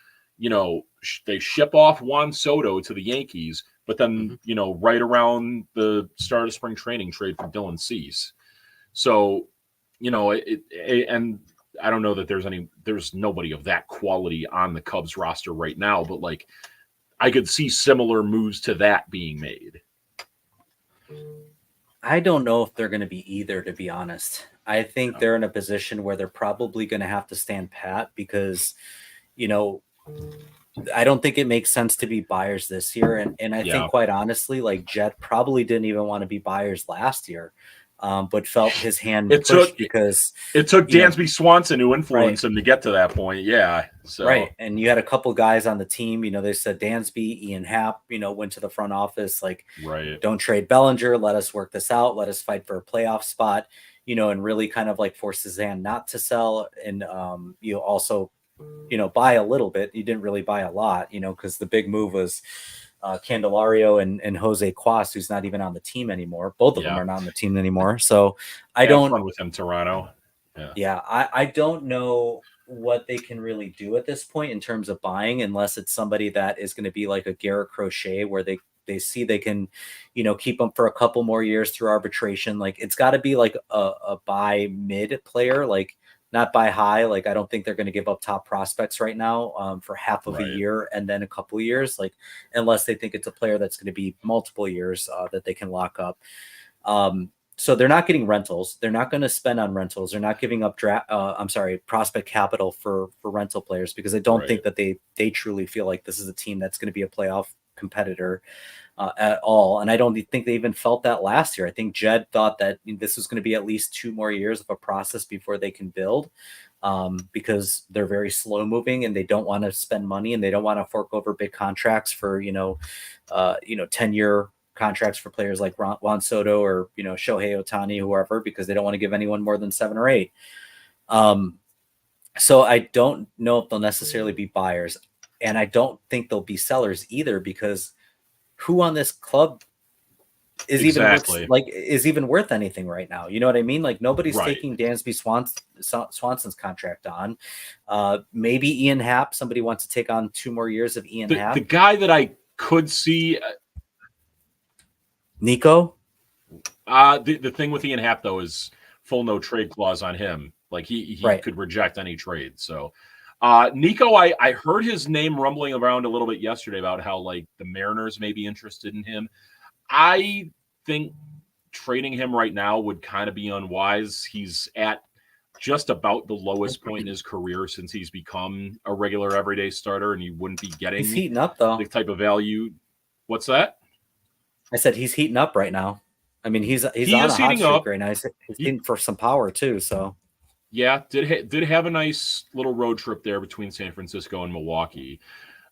they ship off Juan Soto to the Yankees, but then, right around the start of spring training, trade for Dylan Cease. So, and I don't know that there's nobody of that quality on the Cubs roster right now, but I could see similar moves to that being made. I don't know if they're going to be either, to be honest. I think they're in a position where they're probably going to have to stand pat, because, I don't think it makes sense to be buyers this year. And I think, quite honestly, Jet probably didn't even want to be buyers last year. But felt his hand because it took Dansby Swanson to influence him to get to that point. Yeah. So. Right. And you had a couple guys on the team, they said Dansby, Ian Happ, went to the front office, don't trade Bellinger. Let us work this out. Let us fight for a playoff spot, and really kind of force his hand not to sell. And, also, buy a little bit. You didn't really buy a lot, because the big move was Candelario and Jose Cuas, who's not even on the team anymore. Both of them are not on the team anymore. So I don't fun with him, Toronto. Yeah. I don't know what they can really do at this point in terms of buying, unless it's somebody that is going to be like a Garrett Crochet, where they see they can, keep them for a couple more years through arbitration. It's got to be a buy mid player, not buy high. I don't think they're going to give up top prospects right now for half of a year and then a couple years, unless they think it's a player that's going to be multiple years that they can lock up. So they're not getting rentals. They're not going to spend on rentals. They're not giving up prospect capital for rental players, because I don't think that they truly feel like this is a team that's going to be a playoff competitor at all. And I don't think they even felt that last year. I think Jed thought that this was going to be at least 2 more years of a process before they can build, because they're very slow moving and they don't want to spend money, and they don't want to fork over big contracts for 10-year contracts for players like Juan Soto or Shohei Ohtani, whoever, because they don't want to give anyone more than 7 or 8. So I don't know if they'll necessarily be buyers, and I don't think they'll be sellers either, because who on this club is Exactly. even worth anything right now. You know what I mean? Like nobody's Right. taking Dansby Swanson's contract on. Maybe Ian Happ. Somebody wants to take on 2 more years of Ian The Happ. guy that I could see, Nico. the thing with Ian Happ though is full no trade clause on him. Like he Right. could reject any trade. So Nico, I heard his name rumbling around a little bit yesterday about how like the Mariners may be interested in him. I think trading him right now would kind of be unwise. He's at just about the lowest point in his career since he's become a regular everyday starter, and he wouldn't be He's getting heating up though. the type of value. What's that? I said he's heating up right now. I mean, he's He on is a hot heating streak up. right now. He's hitting for some power too. So Yeah, did have a nice little road trip there between San Francisco and Milwaukee.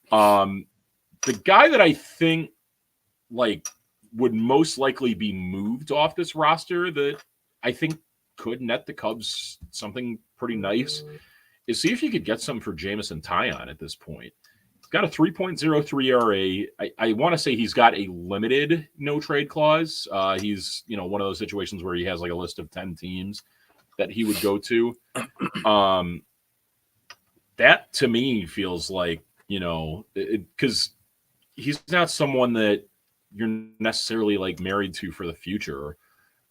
The guy that I think like would most likely be moved off this roster that I think could net the Cubs something pretty nice is see if you could get some for Jameson Taillon at this point. He's got a 3.03 ERA. I want to say he's got a limited no trade clause. He's one of those situations where he has like a list of 10 teams that he would go to. That to me feels like, because he's not someone that you're necessarily like married to for the future.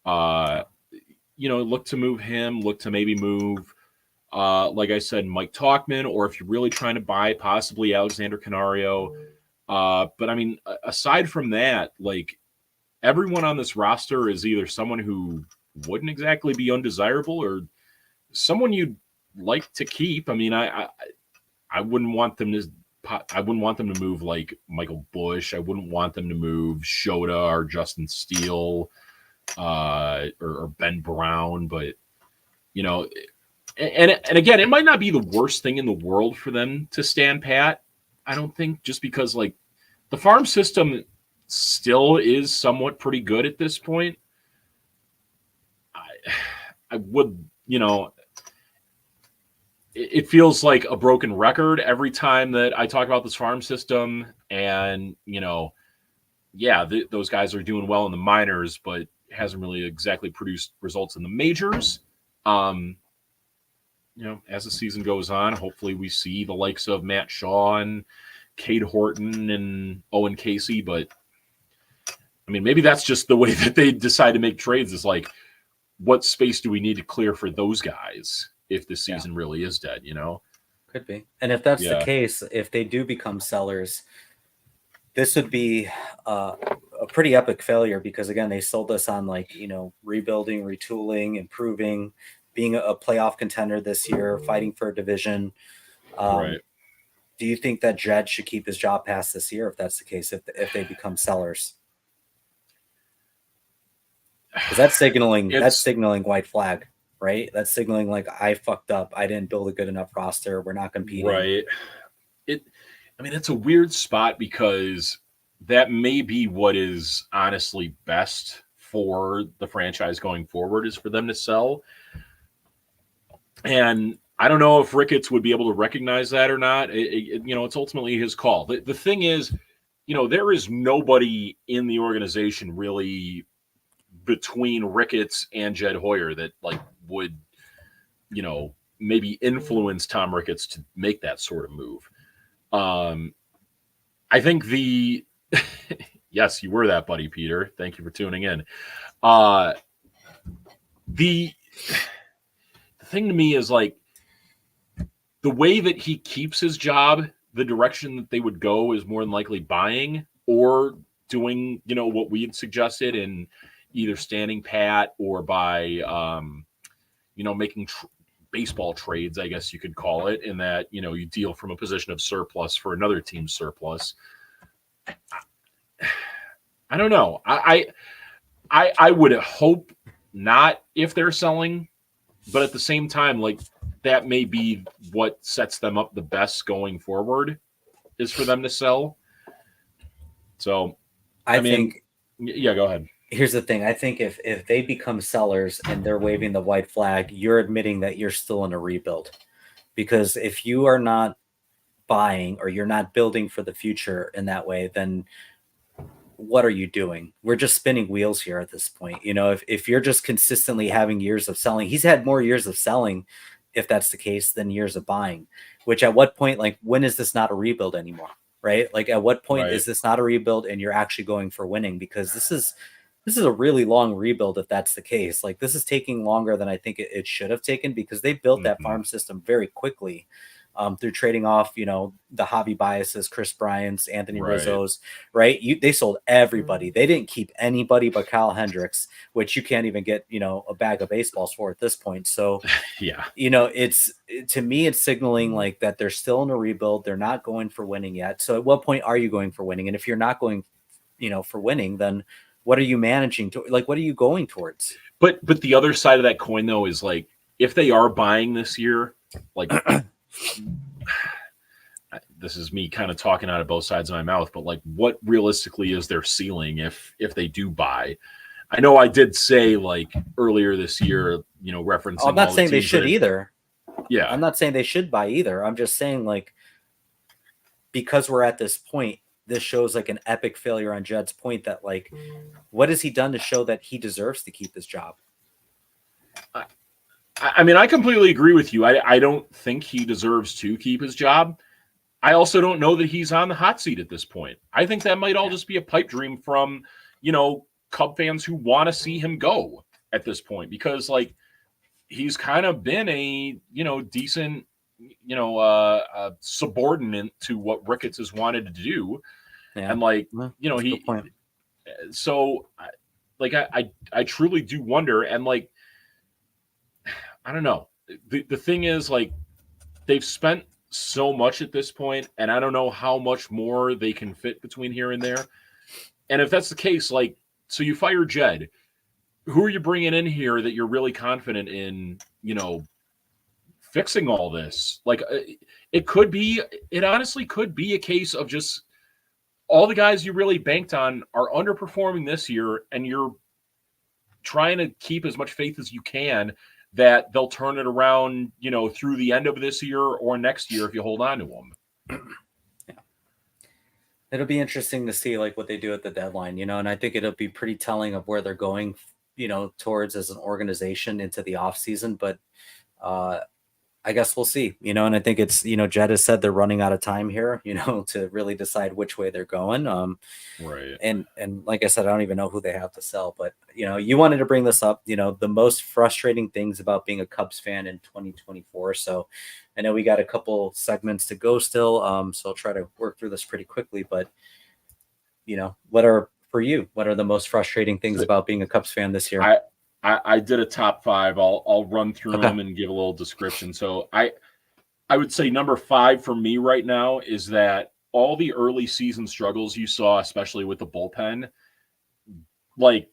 Look to move him, look to maybe move, like I said, Mike Tauchman, or if you're really trying to buy possibly Alexander Canario. But I mean, aside from that, like everyone on this roster is either someone who wouldn't exactly be undesirable or someone you'd like to keep. I mean, I wouldn't want them to move like Michael Bush. I wouldn't want them to move Shota or Justin Steele or Ben Brown. But and again, it might not be the worst thing in the world for them to stand pat. I don't think, just because like the farm system still is somewhat pretty good at this point. I would, it feels like a broken record every time that I talk about this farm system. And, those guys are doing well in the minors, but hasn't really exactly produced results in the majors. As the season goes on, hopefully we see the likes of Matt Shaw and Cade Horton and Owen Casey. But, I mean, maybe that's just the way that they decide to make trades, is like, what space do we need to clear for those guys if the season really is dead, Could be. And if that's the case, if they do become sellers, this would be a pretty epic failure, because again, they sold us on like, rebuilding, retooling, improving, being a playoff contender this year, fighting for a division. Right. Do you think that Jed should keep his job past this year if that's the case, if they become sellers? Because that's signaling white flag, right? That's signaling like, I fucked up. I didn't build a good enough roster. We're not competing. Right. It's a weird spot, because that may be what is honestly best for the franchise going forward, is for them to sell. And I don't know if Ricketts would be able to recognize that or not. It's ultimately his call. The thing is, there is nobody in the organization really between Ricketts and Jed Hoyer that like would, maybe influence Tom Ricketts to make that sort of move. I think yes, you were that, buddy, Peter. Thank you for tuning in. The thing to me is like the way that he keeps his job, the direction that they would go is more than likely buying or doing, what we had suggested, in either standing pat or by, making baseball trades, I guess you could call it, in that, you deal from a position of surplus for another team's surplus. I don't know. I would hope not if they're selling, but at the same time, like that may be what sets them up the best going forward, is for them to sell. So I think, go ahead. Here's the thing. I think if they become sellers and they're waving the white flag, you're admitting that you're still in a rebuild. Because if you are not buying or you're not building for the future in that way, then what are you doing? We're just spinning wheels here at this point. You know, if you're just consistently having years of selling, he's had more years of selling, if that's the case, than years of buying. Which at what point, like, when is this not a rebuild anymore? Right? Like, at what point Right. is this not a rebuild and you're actually going for winning? Because this is a really long rebuild if that's the case. Like, this is taking longer than I think it should have taken, because they built that Mhm. farm system very quickly, through trading off, you know, the hobby biases, Chris Bryant's, Anthony Right. Rizzo's, right? They sold everybody. They didn't keep anybody but Kyle Hendricks, which you can't even get, you know, a bag of baseballs for at this point. So, Yeah. you know, to me, it's signaling like that they're still in a rebuild. They're not going for winning yet. So at what point are you going for winning? And if you're not going, you know, for winning, then what are you managing to, like, what are you going towards? But the other side of that coin, though, is like, if they are buying this year, like, this is me kind of talking out of both sides of my mouth, but like, what realistically is their ceiling if they do buy? I know I did say, like, earlier this year, you know, referencing I'm not all the saying they teams should that, either. yeah, I'm not saying they should buy either. I'm just saying, like, because we're at this point, this shows like an epic failure on Jed's point that, like, what has he done to show that he deserves to keep his job? I mean, I completely agree with you. I don't think he deserves to keep his job. I also don't know that he's on the hot seat at this point. I think that might all just be a pipe dream from, you know, Cub fans who want to see him go at this point, because, like, he's kind of been a, you know, decent, you know, subordinate to what Ricketts has wanted to do. Yeah, And, like, well, you know, that's a good point. so like, I truly do wonder. And, like, I don't know. The thing is, like, they've spent so much at this point, and I don't know how much more they can fit between here and there. And if that's the case, like, so you fire Jed, who are you bringing in here that you're really confident in, you know, fixing all this? Like, it honestly could be a case of just all the guys you really banked on are underperforming this year, and you're trying to keep as much faith as you can that they'll turn it around, you know, through the end of this year or next year if you hold on to them. Yeah. It'll be interesting to see like what they do at the deadline, you know, and I think it'll be pretty telling of where they're going, you know, towards as an organization into the off season. But uh I guess we'll see, you know, and I think it's, you know, Jed has said they're running out of time here, you know, to really decide which way they're going. Right. And like I said, I don't even know who they have to sell, but you know, you wanted to bring this up, you know, the most frustrating things about being a Cubs fan in 2024. So I know we got a couple segments to go still. So I'll try to work through this pretty quickly, but you know, what are the most frustrating things So about being a Cubs fan this year? I did a top five. I'll run through Okay. them and give a little description. So I would say number five for me right now is that all the early season struggles you saw, especially with the bullpen, like,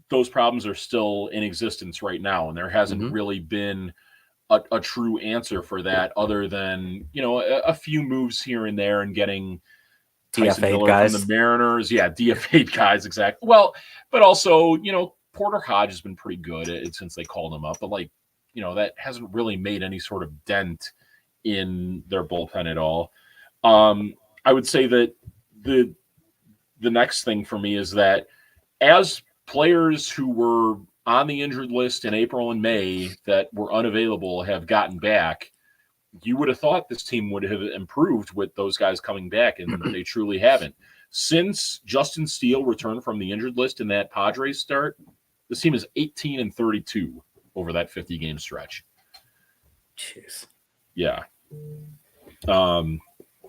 those problems are still in existence right now, and there hasn't Hmm. really been a true answer for that, other than, you know, a few moves here and there and getting Tyson DFA Miller from the guys. Mariners. Yeah, DFA guys, exactly. Well, but also, you know, Porter Hodge has been pretty good since they called him up, but, like, you know, that hasn't really made any sort of dent in their bullpen at all. I would say that the next thing for me is that as players who were on the injured list in April and May that were unavailable have gotten back, you would have thought this team would have improved with those guys coming back, and they truly haven't. Since Justin Steele returned from the injured list in that Padres start, this team is 18-32 over that 50-game stretch. Jeez. Yeah.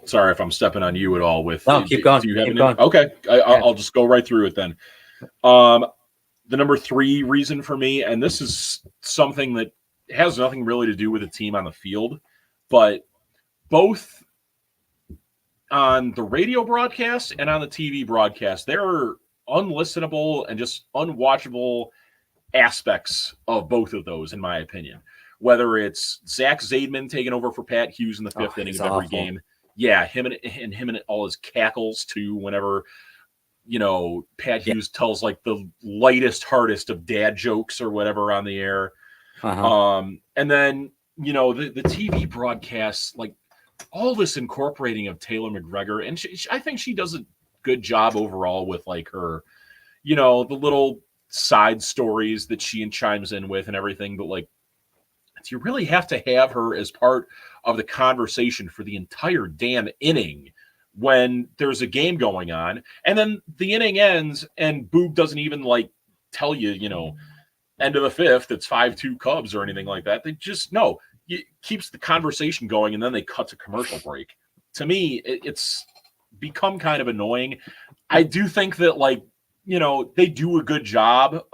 Sorry if I'm stepping on you at all with. No, keep going. Do you have Keep any? going. Okay, Yeah. I'll just go right through it then. The number three reason for me, and this is something that has nothing really to do with the team on the field, but both on the radio broadcast and on the TV broadcast, there are unlistenable and just unwatchable aspects of both of those, in my opinion. Whether it's Zach Zaidman taking over for Pat Hughes in the fifth inning He's of every awful. game. Yeah, him and all his cackles too, whenever, you know, Pat Yeah. Hughes tells like the lightest, hardest of dad jokes or whatever on the air. Uh-huh. And then, you know, the TV broadcasts, like, all this incorporating of Taylor McGregor, and I think she does good job overall with like her, you know, the little side stories that she chimes in with and everything. But like, you really have to have her as part of the conversation for the entire damn inning when there's a game going on, and then the inning ends and Boog doesn't even like tell you, you know, end of the fifth, it's 5-2 Cubs or anything like that. They just no, it keeps the conversation going, and then they cut to commercial break. To me, it's become kind of annoying. I do think that, like, you know, they do a good job,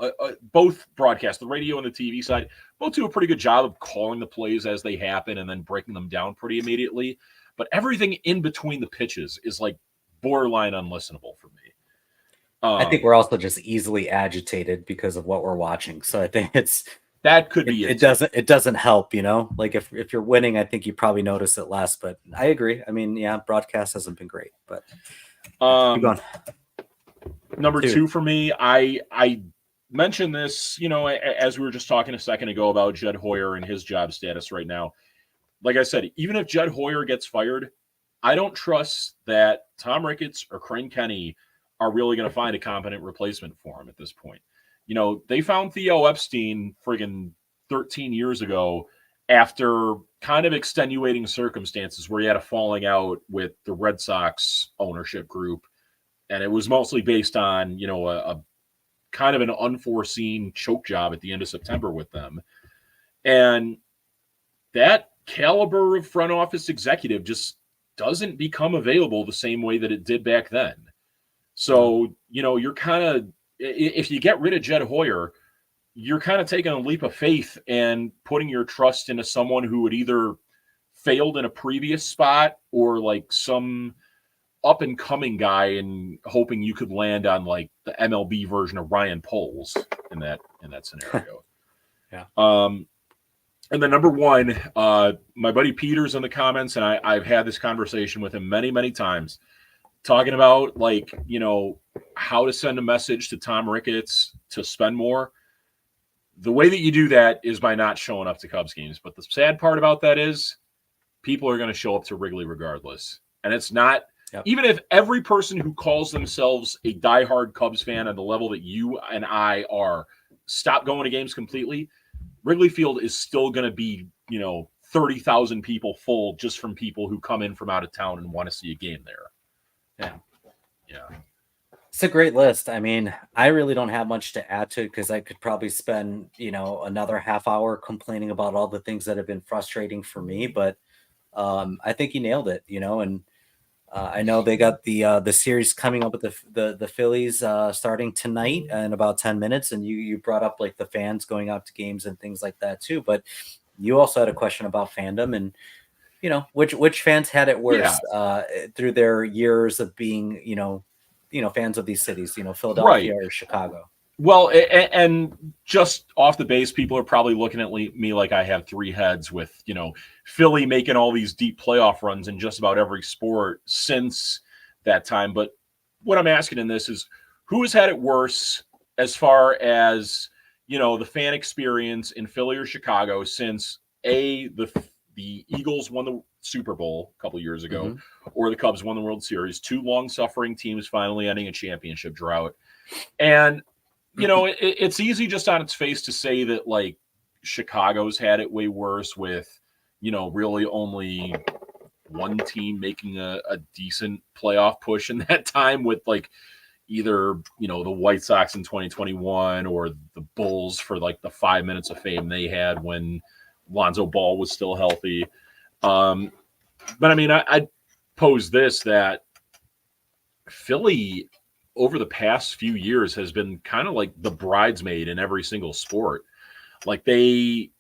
both broadcasts, the radio and the TV side, both do a pretty good job of calling the plays as they happen and then breaking them down pretty immediately. But everything in between the pitches is like borderline unlistenable for me. I think we're also just easily agitated because of what we're watching. So I think that could be it. It doesn't help, you know. Like if you're winning, I think you probably notice it less. But I agree. I mean, yeah, broadcast hasn't been great, but keep going. Number two for me, I mentioned this, you know, as we were just talking a second ago about Jed Hoyer and his job status right now. Like I said, even if Jed Hoyer gets fired, I don't trust that Tom Ricketts or Crane Kenny are really going to find a competent replacement for him at this point. You know, they found Theo Epstein friggin' 13 years ago after kind of extenuating circumstances where he had a falling out with the Red Sox ownership group. And it was mostly based on, you know, a kind of an unforeseen choke job at the end of September with them. And that caliber of front office executive just doesn't become available the same way that it did back then. So, you know, you're kind of, if you get rid of Jed Hoyer, you're kind of taking a leap of faith and putting your trust into someone who had either failed in a previous spot or like some up and coming guy and hoping you could land on like the MLB version of Ryan Poles in that scenario. Yeah. And then number one, my buddy Peter's in the comments, and I've had this conversation with him many, many times, talking about like, you know, how to send a message to Tom Ricketts to spend more. The way that you do that is by not showing up to Cubs games. But the sad part about that is people are going to show up to Wrigley regardless. And it's not, even if every person who calls themselves a diehard Cubs fan on the level that you and I are, stop going to games completely, Wrigley Field is still going to be, you know, 30,000 people full just from people who come in from out of town and want to see a game there. Yeah. It's a great list. I mean, I really don't have much to add to it because I could probably spend, you know, another half hour complaining about all the things that have been frustrating for me. But I think you nailed it, you know, and I know they got the series coming up with the Phillies starting tonight in about 10 minutes. And you brought up like the fans going out to games and things like that too. But you also had a question about fandom and, you know, which fans had it worse through their years of being, you know, fans of these cities, you know, Philadelphia or Chicago. Well, and just off the base, people are probably looking at me like I have three heads with, you know, Philly making all these deep playoff runs in just about every sport since that time. But what I'm asking in this is who has had it worse as far as, you know, the fan experience in Philly or Chicago since the Eagles won the Super Bowl a couple years ago, or the Cubs won the World Series, two long-suffering teams finally ending a championship drought. And, you know, it's easy just on its face to say that, like, Chicago's had it way worse with, you know, really only one team making a decent playoff push in that time with, like, either, you know, the White Sox in 2021 or the Bulls for, like, the 5 minutes of fame they had when Lonzo Ball was still healthy. But I mean, I'd pose this, that Philly over the past few years has been kind of like the bridesmaid in every single sport. Like they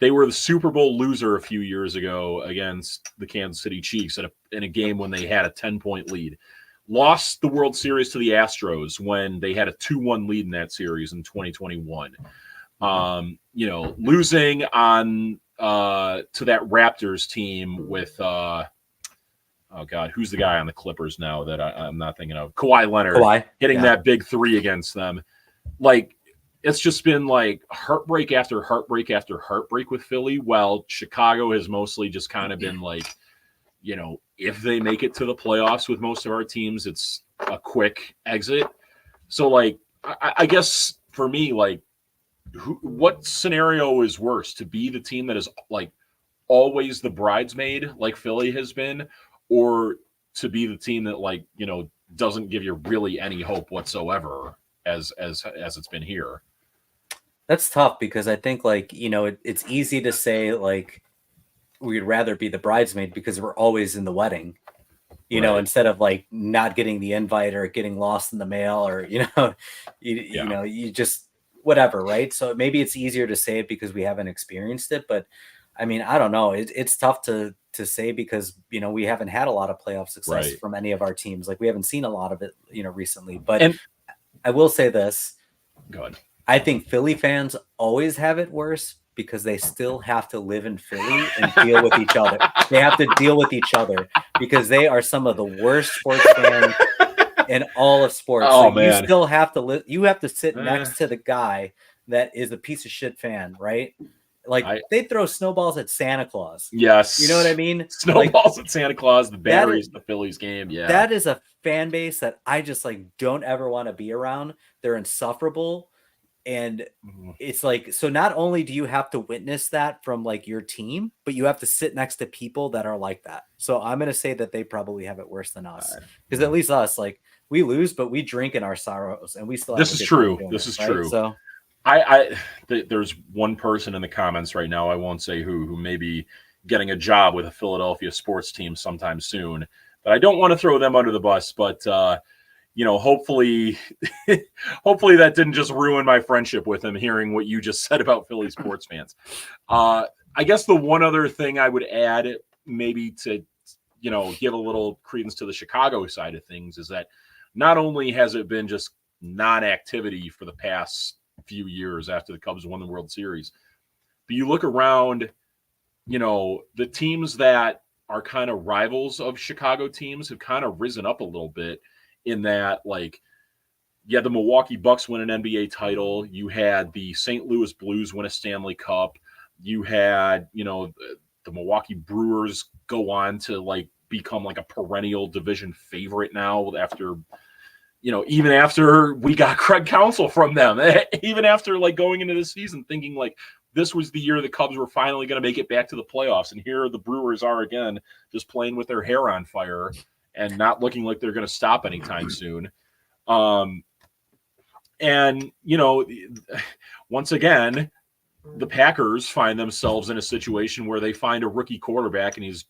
were the Super Bowl loser a few years ago against the Kansas City Chiefs in a game when they had a 10-point lead. Lost the World Series to the Astros when they had a 2-1 lead in that series in 2021. You know, losing on to that Raptors team with oh God, who's the guy on the Clippers now that I'm not thinking of? Kawhi Leonard hitting that big three against them. Like, it's just been like heartbreak after heartbreak after heartbreak with Philly, while Chicago has mostly just kind of been like, you know, if they make it to the playoffs with most of our teams, it's a quick exit. So, like, I guess for me, like, what scenario is worse, to be the team that is like always the bridesmaid, like Philly has been, or to be the team that, like, you know, doesn't give you really any hope whatsoever as it's been here? That's tough because I think, like, you know, it's easy to say, like, we'd rather be the bridesmaid because we're always in the wedding, you know, Right. instead of like not getting the invite or getting lost in the mail, or, you know, you Yeah. know, you just whatever, right? So maybe it's easier to say it because we haven't experienced it, but I mean, I don't know. It's tough to say because, you know, we haven't had a lot of playoff success Right. from any of our teams. Like, we haven't seen a lot of it, you know, recently. But And I will say this: go ahead. I think Philly fans always have it worse because they still have to live in Philly and deal with each other. They have to deal with each other because they are some of the worst sports fans in all of sports. Oh, So you man. still have to live. You have to sit Eh, next to the guy that is a piece of shit fan, right? Like, I they throw snowballs at Santa Claus. Yes. You know what I mean? Like, Snowballs at Santa Claus, the that batteries is at the Phillies game. Yeah. that is a fan base that I just, like, don't ever want to be around. They're insufferable. And Mhm. it's like, so not only do you have to witness that from, like, your team, but you have to sit next to people that are like that. So I'm going to say that they probably have it worse than us, because at least us, like, we lose, but we drink in our sorrows and we still have This a is good time true. doing This it, is right? true. So There's one person in the comments right now, I won't say who may be getting a job with a Philadelphia sports team sometime soon. But I don't want to throw them under the bus. But you know, hopefully, hopefully that didn't just ruin my friendship with him. Hearing what you just said about Philly sports fans. I guess the one other thing I would add, maybe to, you know, give a little credence to the Chicago side of things, is that not only has it been just non-activity for the past few years after the Cubs won the World Series, but you look around, you know, the teams that are kind of rivals of Chicago teams have kind of risen up a little bit, in that, like, you had the Milwaukee Bucks win an NBA title, you had the St. Louis Blues win a Stanley Cup, you had, you know, the Milwaukee Brewers go on to, like, become like a perennial division favorite now, after, you know, even after we got Craig Counsell from them, even after, like, going into the season thinking like this was the year the Cubs were finally going to make it back to the playoffs, and here the Brewers are again, just playing with their hair on fire and not looking like they're going to stop anytime soon. And, you know, once again, the Packers find themselves in a situation where they find a rookie quarterback and he's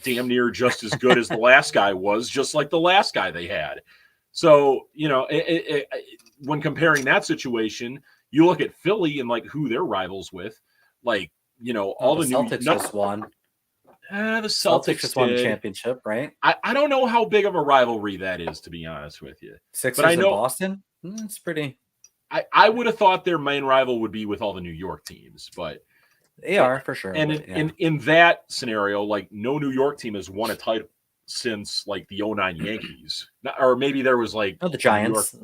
damn near just as good as the last guy was, just like the last guy they had. So, you know, when comparing that situation, you look at Philly and, like, who they're rivals with, like, you know, all the the new Celtics just won. The Celtics just won the did. championship, right? I don't know how big of a rivalry that is, to be honest with you. But I Sixers in know Boston. It's pretty. I would have thought their main rival would be with all the New York teams, but They are for sure. and But yeah. in that scenario, like, no New York team has won a title since, like, the 09 Yankees. Or maybe there was, like, Oh, the New York. Giants.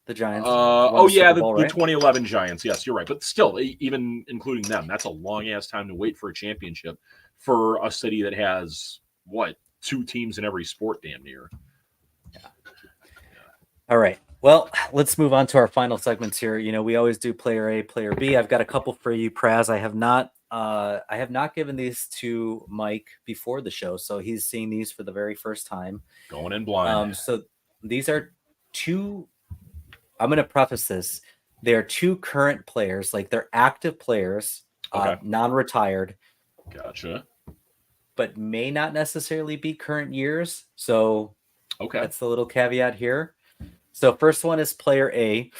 The Giants won the Yeah, Super Bowl, the right? 2011 Giants. Yes, you're right. But still, even including them, that's a long ass time to wait for a championship for a city that has, what, 2 teams in every sport, damn near. Yeah. All right. Well, let's move on to our final segments here. You know, we always do player A, player B. I've got a couple for you, Praz. I have not given these to Mike before the show, so he's seeing these for the very first time. Going in blind. So these are two. I'm going to preface this. They are 2 current players, like, they're active players, Okay. non-retired. Gotcha. But may not necessarily be current years. So okay, that's the little caveat here. So first one is player A.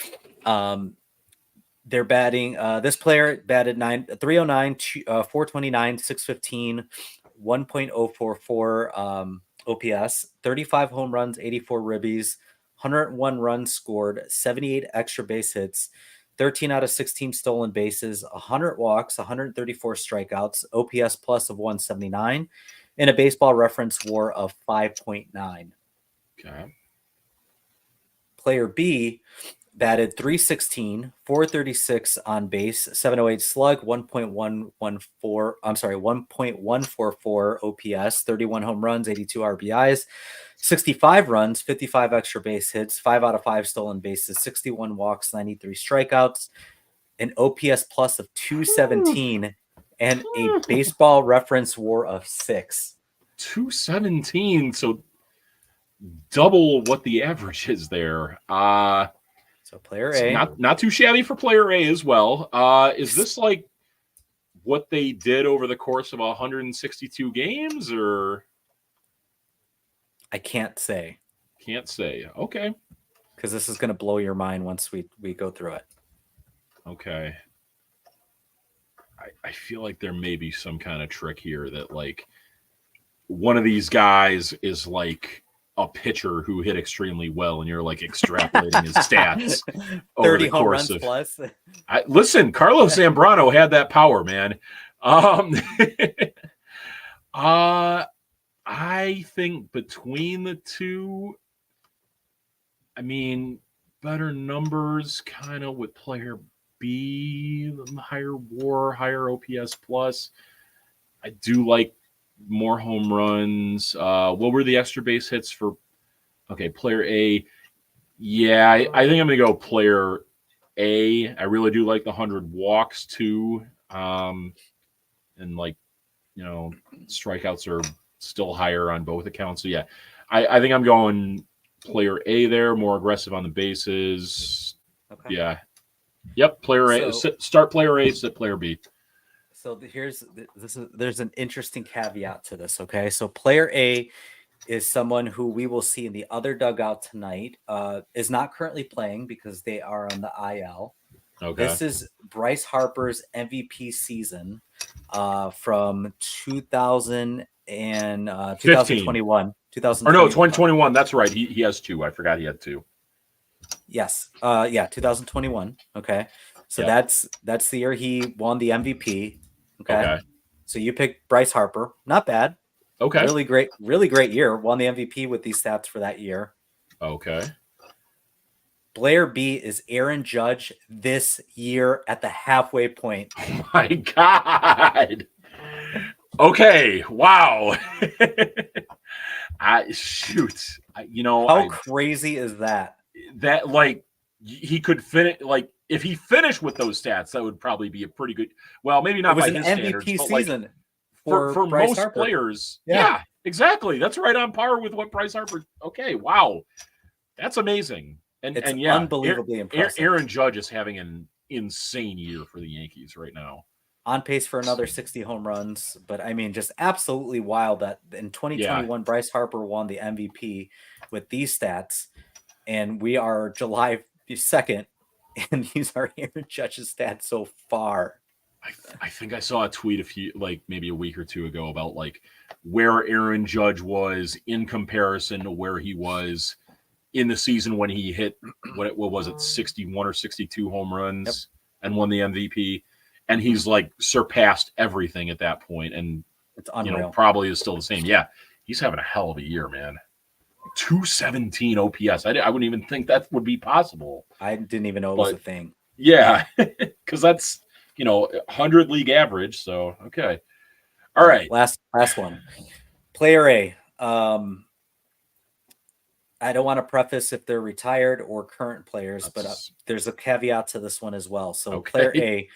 They're batting. This player batted 309, 429, 615, 1.044 OPS, 35 home runs, 84 ribbies, 101 runs scored, 78 extra base hits, 13 out of 16 stolen bases, 100 walks, 134 strikeouts, OPS plus of 179, and a baseball reference WAR of 5.9. Okay. Player B, Batted 316, 436 on base, 708 slug, 1.114. I'm sorry, 1.144 OPS, 31 home runs, 82 RBIs, 65 runs, 55 extra base hits, 5 out of 5 stolen bases, 61 walks, 93 strikeouts, an OPS plus of 217, and a baseball reference WAR of 6. 217, so double what the average is there. So player A, not too shabby for player A as well. Is this like what they did over the course of 162 games, or I can't say. Can't say. Okay. Because this is going to blow your mind once we go through it. Okay. I feel like there may be some kind of trick here that like one of these guys is like a pitcher who hit extremely well, and you're like extrapolating his stats 30 home runs plus. Listen, Carlos Zambrano had that power, man. I think between the two, I mean, better numbers kind of with player B, higher WAR, higher OPS plus. I do like more home runs. What were the extra base hits for? Okay, player A. Yeah, I think I'm going to go player A. I really do like the 100 walks too. And like, strikeouts are still higher on both accounts. So yeah, I think I'm going player A there, more aggressive on the bases. Okay. Yeah. Yep, player A. Start player A, sit player B. So there's an interesting caveat to this, okay? So player A is someone who we will see in the other dugout tonight, is not currently playing because they are on the IL. Okay. This is Bryce Harper's MVP season from 2000 and 2021. 2021. Or no, 2021. That's right. He has 2. I forgot he had 2. Yes. 2021. Okay. So yep. That's the year he won the MVP. Okay. So you picked Bryce Harper. Not bad. Okay. Really great year. Won the MVP with these stats for that year. Okay. Player B is Aaron Judge this year at the halfway point. Oh my God. Okay. Wow. How crazy is that? That like he could finish, like if he finished with those stats, that would probably be a pretty good. Well, maybe not by his standards, MVP but season like, for most Harper. players. Yeah, exactly. That's right on par with what Bryce Harper. Okay, wow, that's amazing. It's unbelievably impressive. Aaron Judge is having an insane year for the Yankees right now. On pace for another 60 home runs, but I mean, just absolutely wild that in 2021, Bryce Harper won the MVP with these stats, and we are July 2nd, and these are Aaron Judge's stats so far. I think I saw a tweet maybe a week or two ago about like where Aaron Judge was in comparison to where he was in the season when he hit what was it, 61 or 62 home runs and won the MVP. And he's like surpassed everything at that point, and it's unreal. Probably is still the same. Yeah, he's having a hell of a year, man. 217 OPS. I wouldn't even think that would be possible. I didn't even know it was a thing. Yeah, because that's 100 league average. So okay, all right. Last one, player A. I don't want to preface if they're retired or current players, but there's a caveat to this one as well. So player A.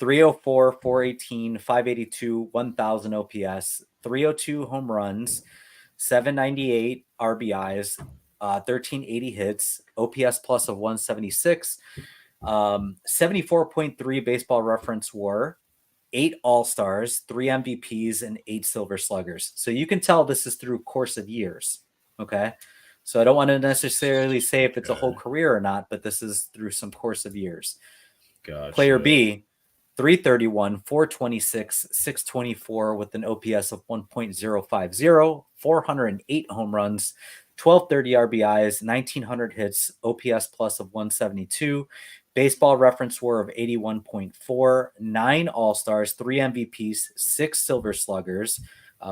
304, 418, 582, 1,000 OPS, 302 home runs, 798 RBIs, 1380 hits, OPS plus of 176, 74.3 baseball reference WAR, 8 All-Stars, 3 MVPs, and 8 Silver Sluggers. So you can tell this is through course of years. Okay. So I don't want to necessarily say if it's a whole career or not, but this is through some course of years. Gotcha. Player B, 331, 426, 624 with an OPS of 1.050, 408 home runs, 1230 RBIs, 1900 hits, OPS plus of 172, baseball reference WAR of 81.4, 9 All-Stars, 3 MVPs, 6 Silver Sluggers,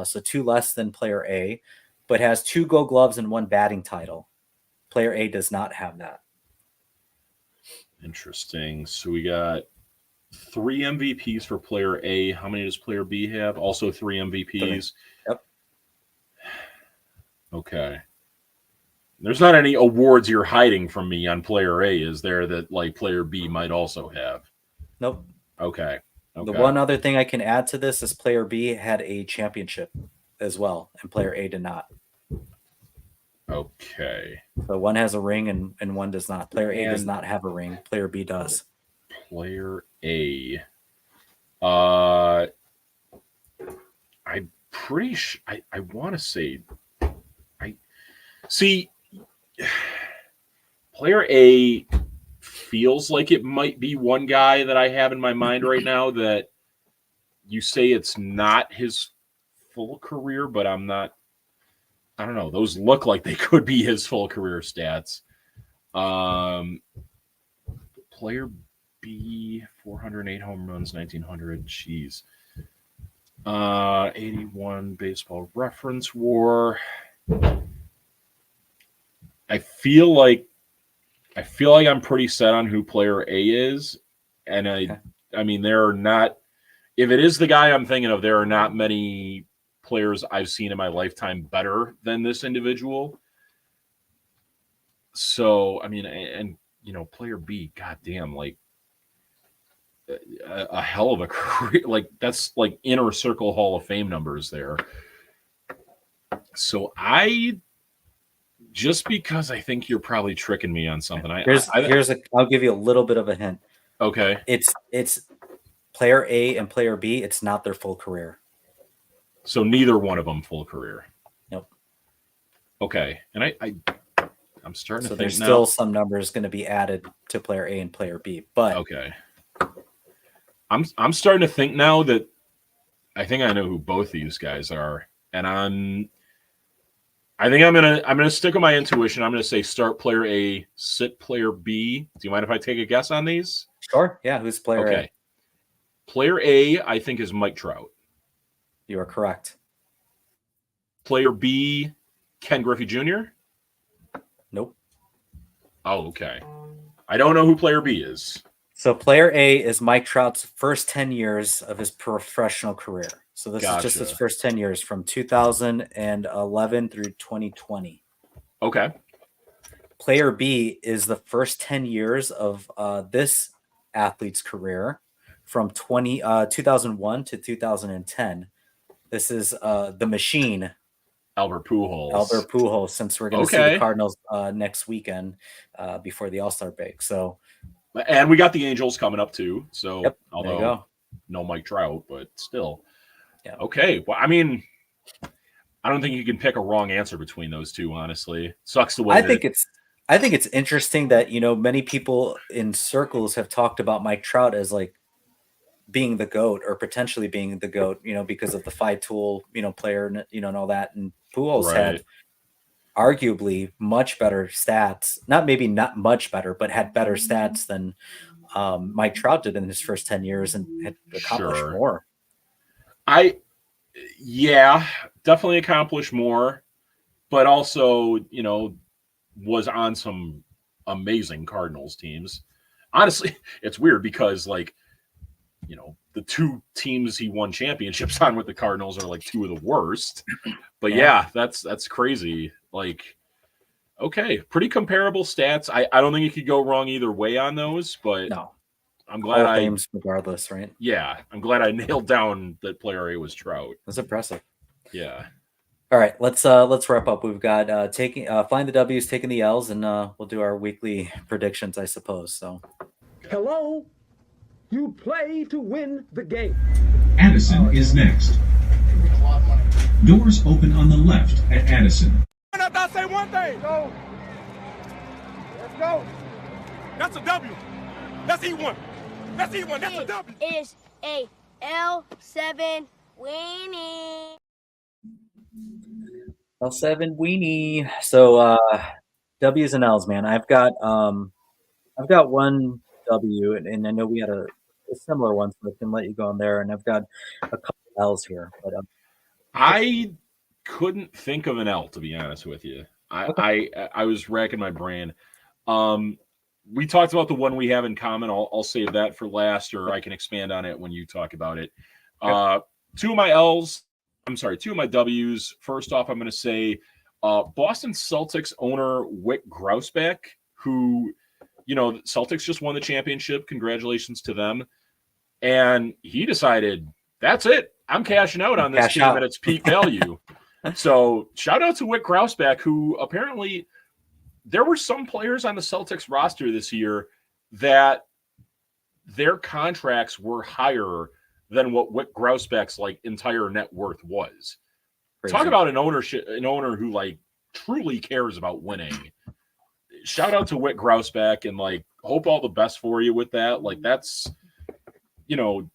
so 2 less than player A, but has 2 Gold Gloves and 1 batting title. Player A does not have that. Interesting. So we got 3 MVPs for player A. How many does player B have? Also 3 MVPs. Yep. Okay. There's not any awards you're hiding from me on player A, is there, that like player B might also have? Nope. Okay. The one other thing I can add to this is player B had a championship as well, and player A did not. Okay. So one has a ring and one does not. Player A does not have a ring. Player B does. Player A. I'm pretty sure I want to say I see player A feels like it might be one guy that I have in my mind right now that you say it's not his full career, but I'm not. I don't know. Those look like they could be his full career stats. Player B, 408 home runs, 1900. Jeez. 81 baseball reference war. I feel like I'm pretty set on who player A is, and I mean there are not. If it is the guy I'm thinking of, there are not many players I've seen in my lifetime better than this individual. So I mean, and you know, player B, goddamn, like a hell of a career. Like that's like inner circle Hall of Fame numbers there. So just because I think you're probably tricking me on something. I'll give you a little bit of a hint. Okay. It's player A and player B. It's not their full career. So neither one of them full career. Nope. Okay. And I'm starting to think so there's now. Still some numbers going to be added to player A and player B, but okay. I'm starting to think now that I think I know who both these guys are, and I think I'm gonna stick with my intuition. I'm gonna say start player A, sit player B. Do you mind if I take a guess on these? Sure. Yeah. Who's player A? Player A, I think, is Mike Trout. You are correct. Player B, Ken Griffey Jr. Nope. Oh, okay. I don't know who player B is. So player A is Mike Trout's first 10 years of his professional career. So this is just his first 10 years from 2011 through 2020. Okay. Player B is the first 10 years of this athlete's career from 2001 to 2010. This is the machine. Albert Pujols. Since we're going to see the Cardinals next weekend before the All-Star break. So, and we got the Angels coming up too. So, yep, although no Mike Trout, but still. Yeah. Okay. Well, I mean, I don't think you can pick a wrong answer between those two. Honestly, sucks the way. I think it's interesting that many people in circles have talked about Mike Trout as like being the GOAT or potentially being the GOAT, because of the 5-tool, player, and all that. And Pujols had arguably much better stats, not much better, but had better stats than Mike Trout did in his first 10 years and had accomplished more. Definitely accomplished more, but also, was on some amazing Cardinals teams. Honestly, it's weird because the two teams he won championships on with the Cardinals are like two of the worst. But that's crazy. Like, okay, pretty comparable stats. I don't think you could go wrong either way on those, but no. I'm glad games regardless, right? Yeah, I'm glad I nailed down that player A was Trout. That's impressive. Yeah. All right, let's wrap up. We've got flying the W's, taking the L's, and we'll do our weekly predictions, I suppose. So, hello, you play to win the game. Addison is next. Doors open on the left at Addison. I say one thing. Go. Let's go. That's a W. Let's eat one. Let's eat one. That's a W. Is a L7 weenie. L7 weenie. So W's and L's, man. I've got one W, and I know we had a similar one, so I can let you go on there. And I've got a couple L's here, but I couldn't think of an L, to be honest with you. I was racking my brain. we talked about the one we have in common. I'll save that for last, or I can expand on it when you talk about it. Two of my W's. First off, I'm going to say Boston Celtics owner Wick Grousbeck, who, Celtics just won the championship. Congratulations to them. And he decided, that's it. I'm cashing out on this team at its peak value. So shout out to Wick Grousbeck, who apparently there were some players on the Celtics roster this year that their contracts were higher than what Wick Grousbeck's entire net worth was. Crazy. Talk about an owner who truly cares about winning. Shout out to Wick Grousbeck, and hope all the best for you with that. That's, you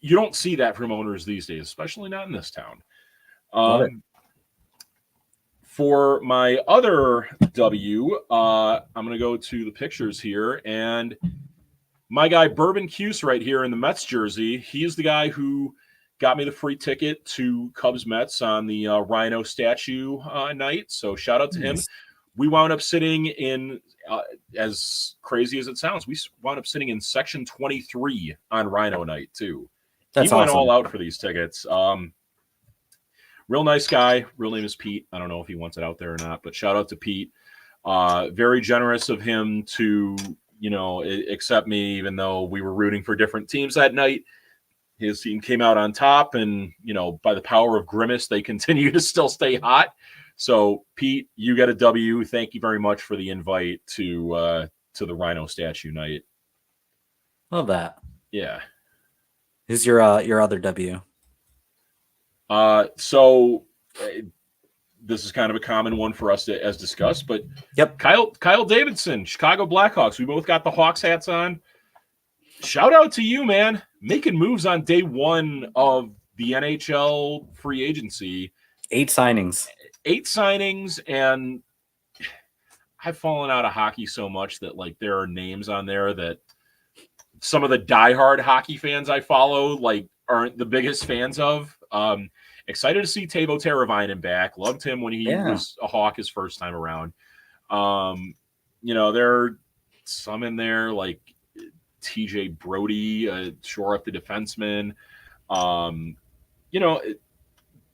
don't see that from owners these days, especially not in this town. For my other W, I'm going to go to the pictures here, and my guy Bourbon Cuse right here in the Mets jersey, he's the guy who got me the free ticket to Cubs Mets on the Ryno Statue night. So shout out to him. We wound up sitting in, as crazy as it sounds, we wound up sitting in section 23 on Ryno night too. He went all out for these tickets. Real nice guy. Real name is Pete. I don't know if he wants it out there or not, but shout out to Pete. Very generous of him to, accept me, even though we were rooting for different teams that night. His team came out on top, and, by the power of Grimace, they continue to still stay hot. So, Pete, you got a W. Thank you very much for the invite to the Ryno Statue night. Love that. Yeah. Who's your other W? So this is kind of a common one for us as discussed, but yep. Kyle Davidson, Chicago Blackhawks. We both got the Hawks hats on. Shout out to you, man. Making moves on day one of the NHL free agency. 8 signings, and I've fallen out of hockey so much that there are names on there that some of the diehard hockey fans I follow aren't the biggest fans of. Excited to see Teuvo Teravainen back. Loved him when he was a Hawk his first time around. There are some in there like TJ Brody, shore up the defenseman.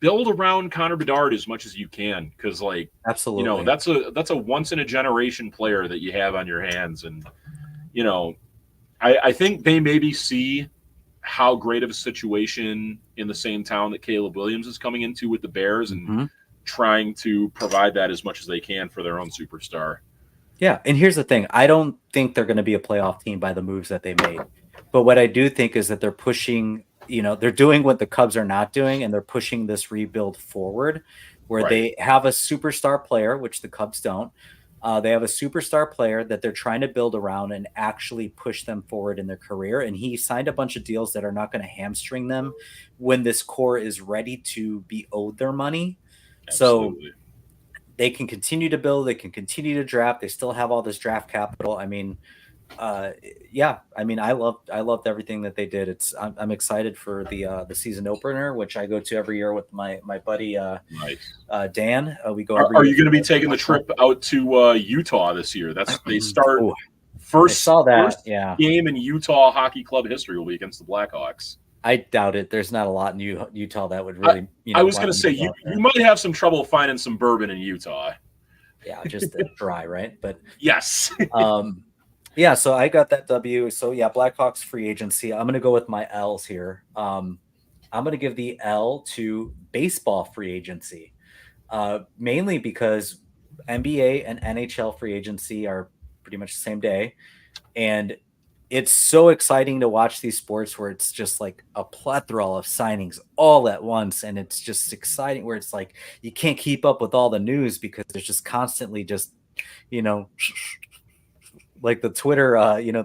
Build around Connor Bedard as much as you can, because absolutely, that's a once in a generation player that you have on your hands, and I think they maybe see how great of a situation in the same town that Caleb Williams is coming into with the Bears, and trying to provide that as much as they can for their own superstar. Yeah, and here's the thing. I don't think they're going to be a playoff team by the moves that they made. But what I do think is that they're pushing, they're doing what the Cubs are not doing, and they're pushing this rebuild forward where they have a superstar player, which the Cubs don't. They have a superstar player that they're trying to build around and actually push them forward in their career. And he signed a bunch of deals that are not going to hamstring them when this core is ready to be owed their money. Absolutely. So they can continue to build. They can continue to draft. They still have all this draft capital. I mean, I loved everything that they did. I'm excited for the season opener, which I go to every year with my buddy Dan. We go. Are you going to be taking the trip out to Utah this year? They start first game in Utah hockey club history will be against the Blackhawks. I doubt it. There's not a lot in Utah that would really. I was going to say you might have some trouble finding some bourbon in Utah. Yeah, just dry, right? But yes. Yeah, so I got that W. So yeah, Blackhawks free agency. I'm gonna go with my L's here. I'm gonna give the L to baseball free agency, mainly because NBA and NHL free agency are pretty much the same day, and it's so exciting to watch these sports where it's just like a plethora of signings all at once, and it's just exciting where it's like you can't keep up with all the news because there's just constantly just like the Twitter,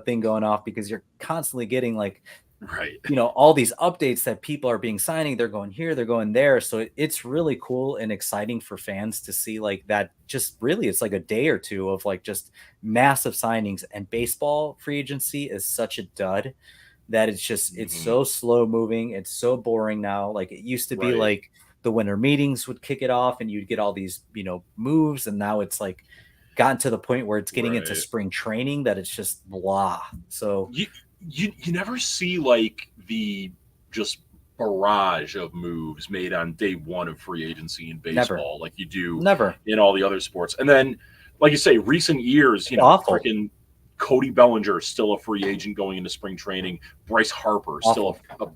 thing going off, because you're constantly getting all these updates that people are being signing. They're going here, they're going there. So it's really cool and exciting for fans to see that. Just really, it's like a day or two of just massive signings. And baseball free agency is such a dud that it's so slow moving. It's so boring now. It used to be the winter meetings would kick it off and you'd get all these, moves. And now it's gotten to the point where it's getting into Right. spring training that it's just blah. So You never see like the just barrage of moves made on day one of free agency in baseball like you do never. in all the other sports. And then, like you say, recent years, Awful. freaking Cody Bellinger still a free agent going into spring training. Bryce Harper still a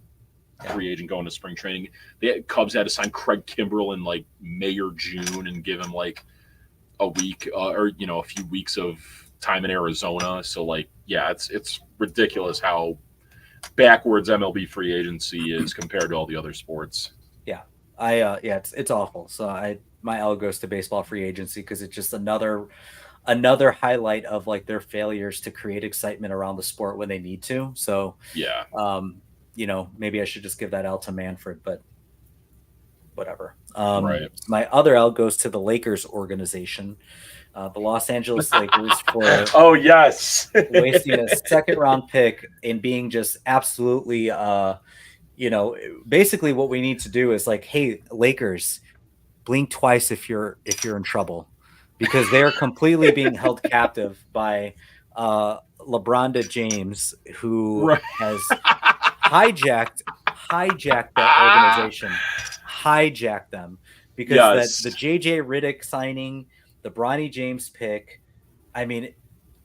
free agent going to spring training. The Cubs had to sign Craig Kimbrell in like May or June and give him like a week or a few weeks of time in Arizona. So like, yeah, it's ridiculous how backwards MLB free agency is compared to all the other sports. Yeah, it's awful. So my L goes to baseball free agency because it's just another highlight of like their failures to create excitement around the sport when they need to. So yeah, maybe I should just give that L to Manfred, but whatever. Right. My other L goes to the Lakers organization, the Los Angeles Lakers, for oh yes, wasting a second round pick and being just absolutely, basically what we need to do is like, hey, Lakers, blink twice if you're in trouble, because they are completely being held captive by LeBron James, who has hijacked that organization, hijacked them, because the JJ Redick signing, the Bronny James pick, I mean,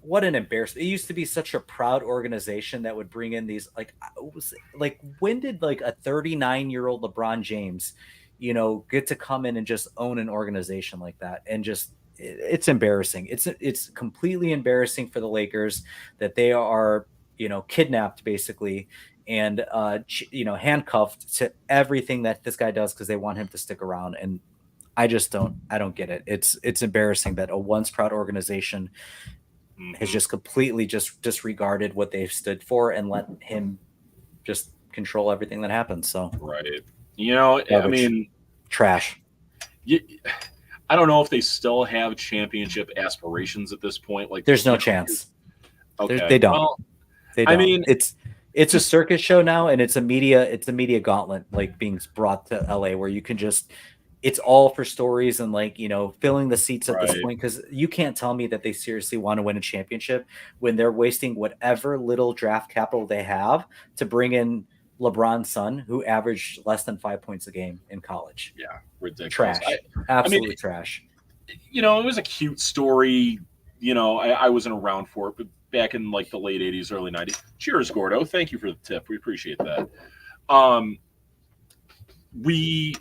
what an embarrassment. It used to be such a proud organization that would bring in these when did like a 39-year-old LeBron James get to come in and just own an organization like that? And just it's embarrassing. It's completely embarrassing for the Lakers that they are kidnapped basically and handcuffed to everything that this guy does because they want him to stick around. And I don't get it. It's embarrassing that a once proud organization has just completely just disregarded what they've stood for and let him just control everything that happens. So right, garbage. I mean, trash. I don't know if they still have championship aspirations at this point. Like, there's no chance. Okay, they don't. Well, they don't. I mean, it's a circus show now, and it's a media gauntlet like being brought to LA where you can just. It's all for stories and filling the seats at this point, because you can't tell me that they seriously want to win a championship when they're wasting whatever little draft capital they have to bring in LeBron's son, who averaged less than 5 points a game in college. Yeah, ridiculous. Trash. Absolutely trash. It was a cute story. I wasn't around for it, but back in like the late 80s, early 90s. Cheers, Gordo. Thank you for the tip. We appreciate that. We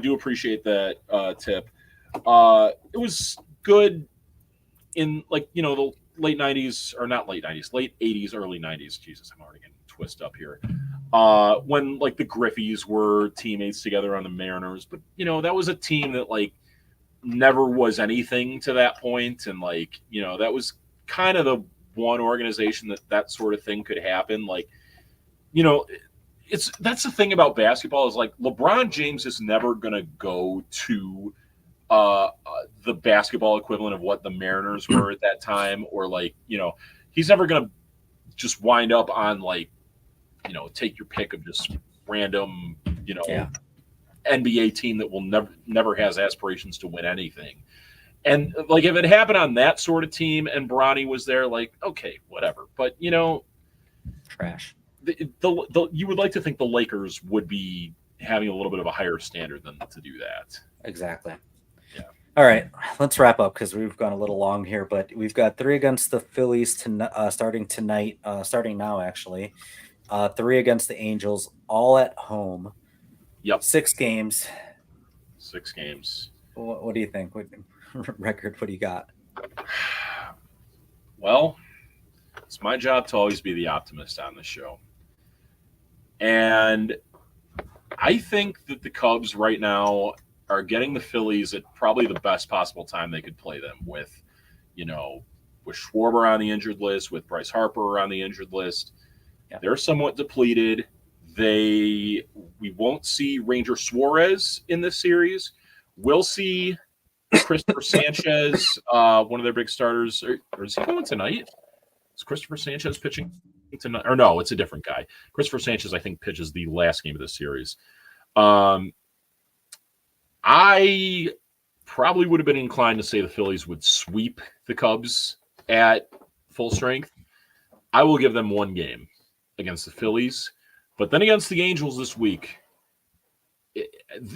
do appreciate that tip. It was good in the late 90s, or not late 90s, late 80s, early 90s. Jesus, I'm already getting twist up here. When like the Griffeys were teammates together on the Mariners, but that was a team that never was anything to that point, and that was kind of the one organization that sort of thing could happen. That's the thing about basketball is LeBron James is never going to go to the basketball equivalent of what the Mariners were at that time, or he's never going to just wind up on take your pick of just random NBA team that will never has aspirations to win anything. And if it happened on that sort of team and Bronny was there, okay, whatever. But trash. You would like to think the Lakers would be having a little bit of a higher standard than to do that. Exactly. Yeah. All right, let's wrap up because we've gone a little long here, but we've got 3 against the Phillies starting tonight, starting now actually. 3 against the Angels, all at home. Yep. 6 games. 6 games. What do you think? What record? What do you got? Well, it's my job to always be the optimist on this show. And I think that the Cubs right now are getting the Phillies at probably the best possible time they could play them with, with Schwarber on the injured list, with Bryce Harper on the injured list. Yeah. They're somewhat depleted. We won't see Ranger Suarez in this series. We'll see Christopher Sanchez, one of their big starters. Or is he going tonight? Is Christopher Sanchez pitching tonight? Or no, it's a different guy. Christopher Sanchez, I think, pitches the last game of the series. I probably would have been inclined to say the Phillies would sweep the Cubs at full strength. I will give them one game against the Phillies. But then against the Angels this week,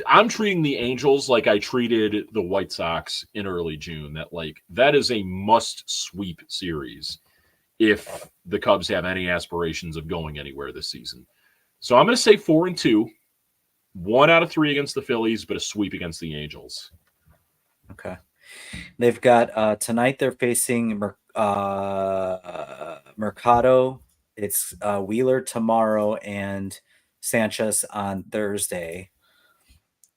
I'm treating the Angels like I treated the White Sox in early June. That is a must-sweep series if the Cubs have any aspirations of going anywhere this season. So I'm going to say 4-2, 1 out of 3 against the Phillies, but a sweep against the Angels. Okay. They've got tonight they're facing Mercado. It's Wheeler tomorrow and Sanchez on Thursday.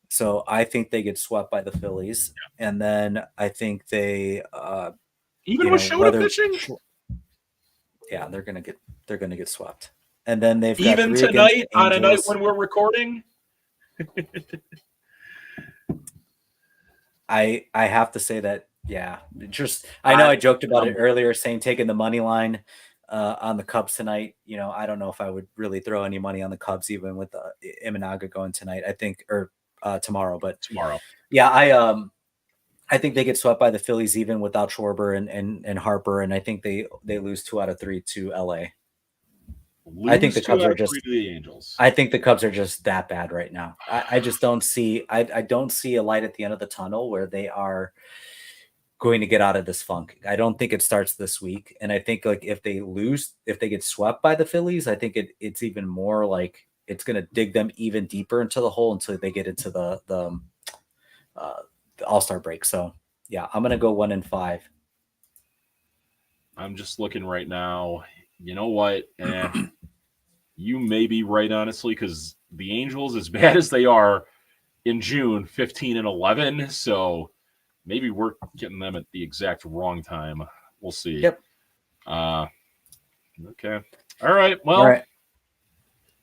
So I think they get swept by the Phillies, and then I think they even with Shota pitching. Yeah, they're gonna get swept, and then they've got even tonight on a night when we're recording. I have to say that I know I joked about it earlier, saying taking the money line on the Cubs tonight. I don't know if I would really throw any money on the Cubs even with Imanaga going tonight. I think tomorrow, but tomorrow. Yeah, I think they get swept by the Phillies even without Schwarber and Harper, and I think they lose 2 out of 3 to LA. I think the Cubs are just the Angels. I think the Cubs are just that bad right now. I just don't see I don't see a light at the end of the tunnel where they are going to get out of this funk. I don't think it starts this week, and I think if they get swept by the Phillies, I think it's even more like it's going to dig them even deeper into the hole until they get into the All-Star break. So yeah, I'm going to go 1-5. I'm just looking right now. You know what? You may be right, honestly, because the Angels, as bad as they are in June, 15-11. So maybe we're getting them at the exact wrong time. We'll see. Yep. Okay. All right. Well,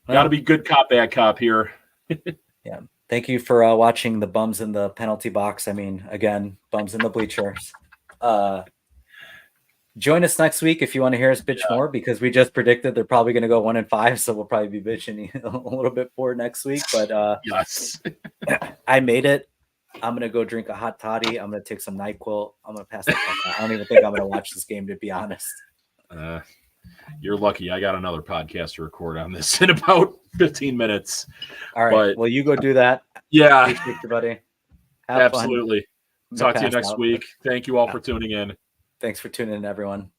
got to be good cop, bad cop here. Yeah. Thank you for watching the bums in the penalty box. I mean, again, bums in the bleachers. Join us next week if you want to hear us bitch more, because we just predicted they're probably going to go 1-5. So we'll probably be bitching a little bit more next week. But yes, I made it. I'm going to go drink a hot toddy. I'm going to take some NyQuil. I'm going to pass the fuck out. I don't even think I'm going to watch this game, to be honest. You're lucky. I got another podcast to record on this in about 15 minutes. All right. Well, you go do that. Yeah. Appreciate you, buddy. Have Absolutely. Fun. Talk to you next week. Thank you all for tuning in. Thanks for tuning in, everyone.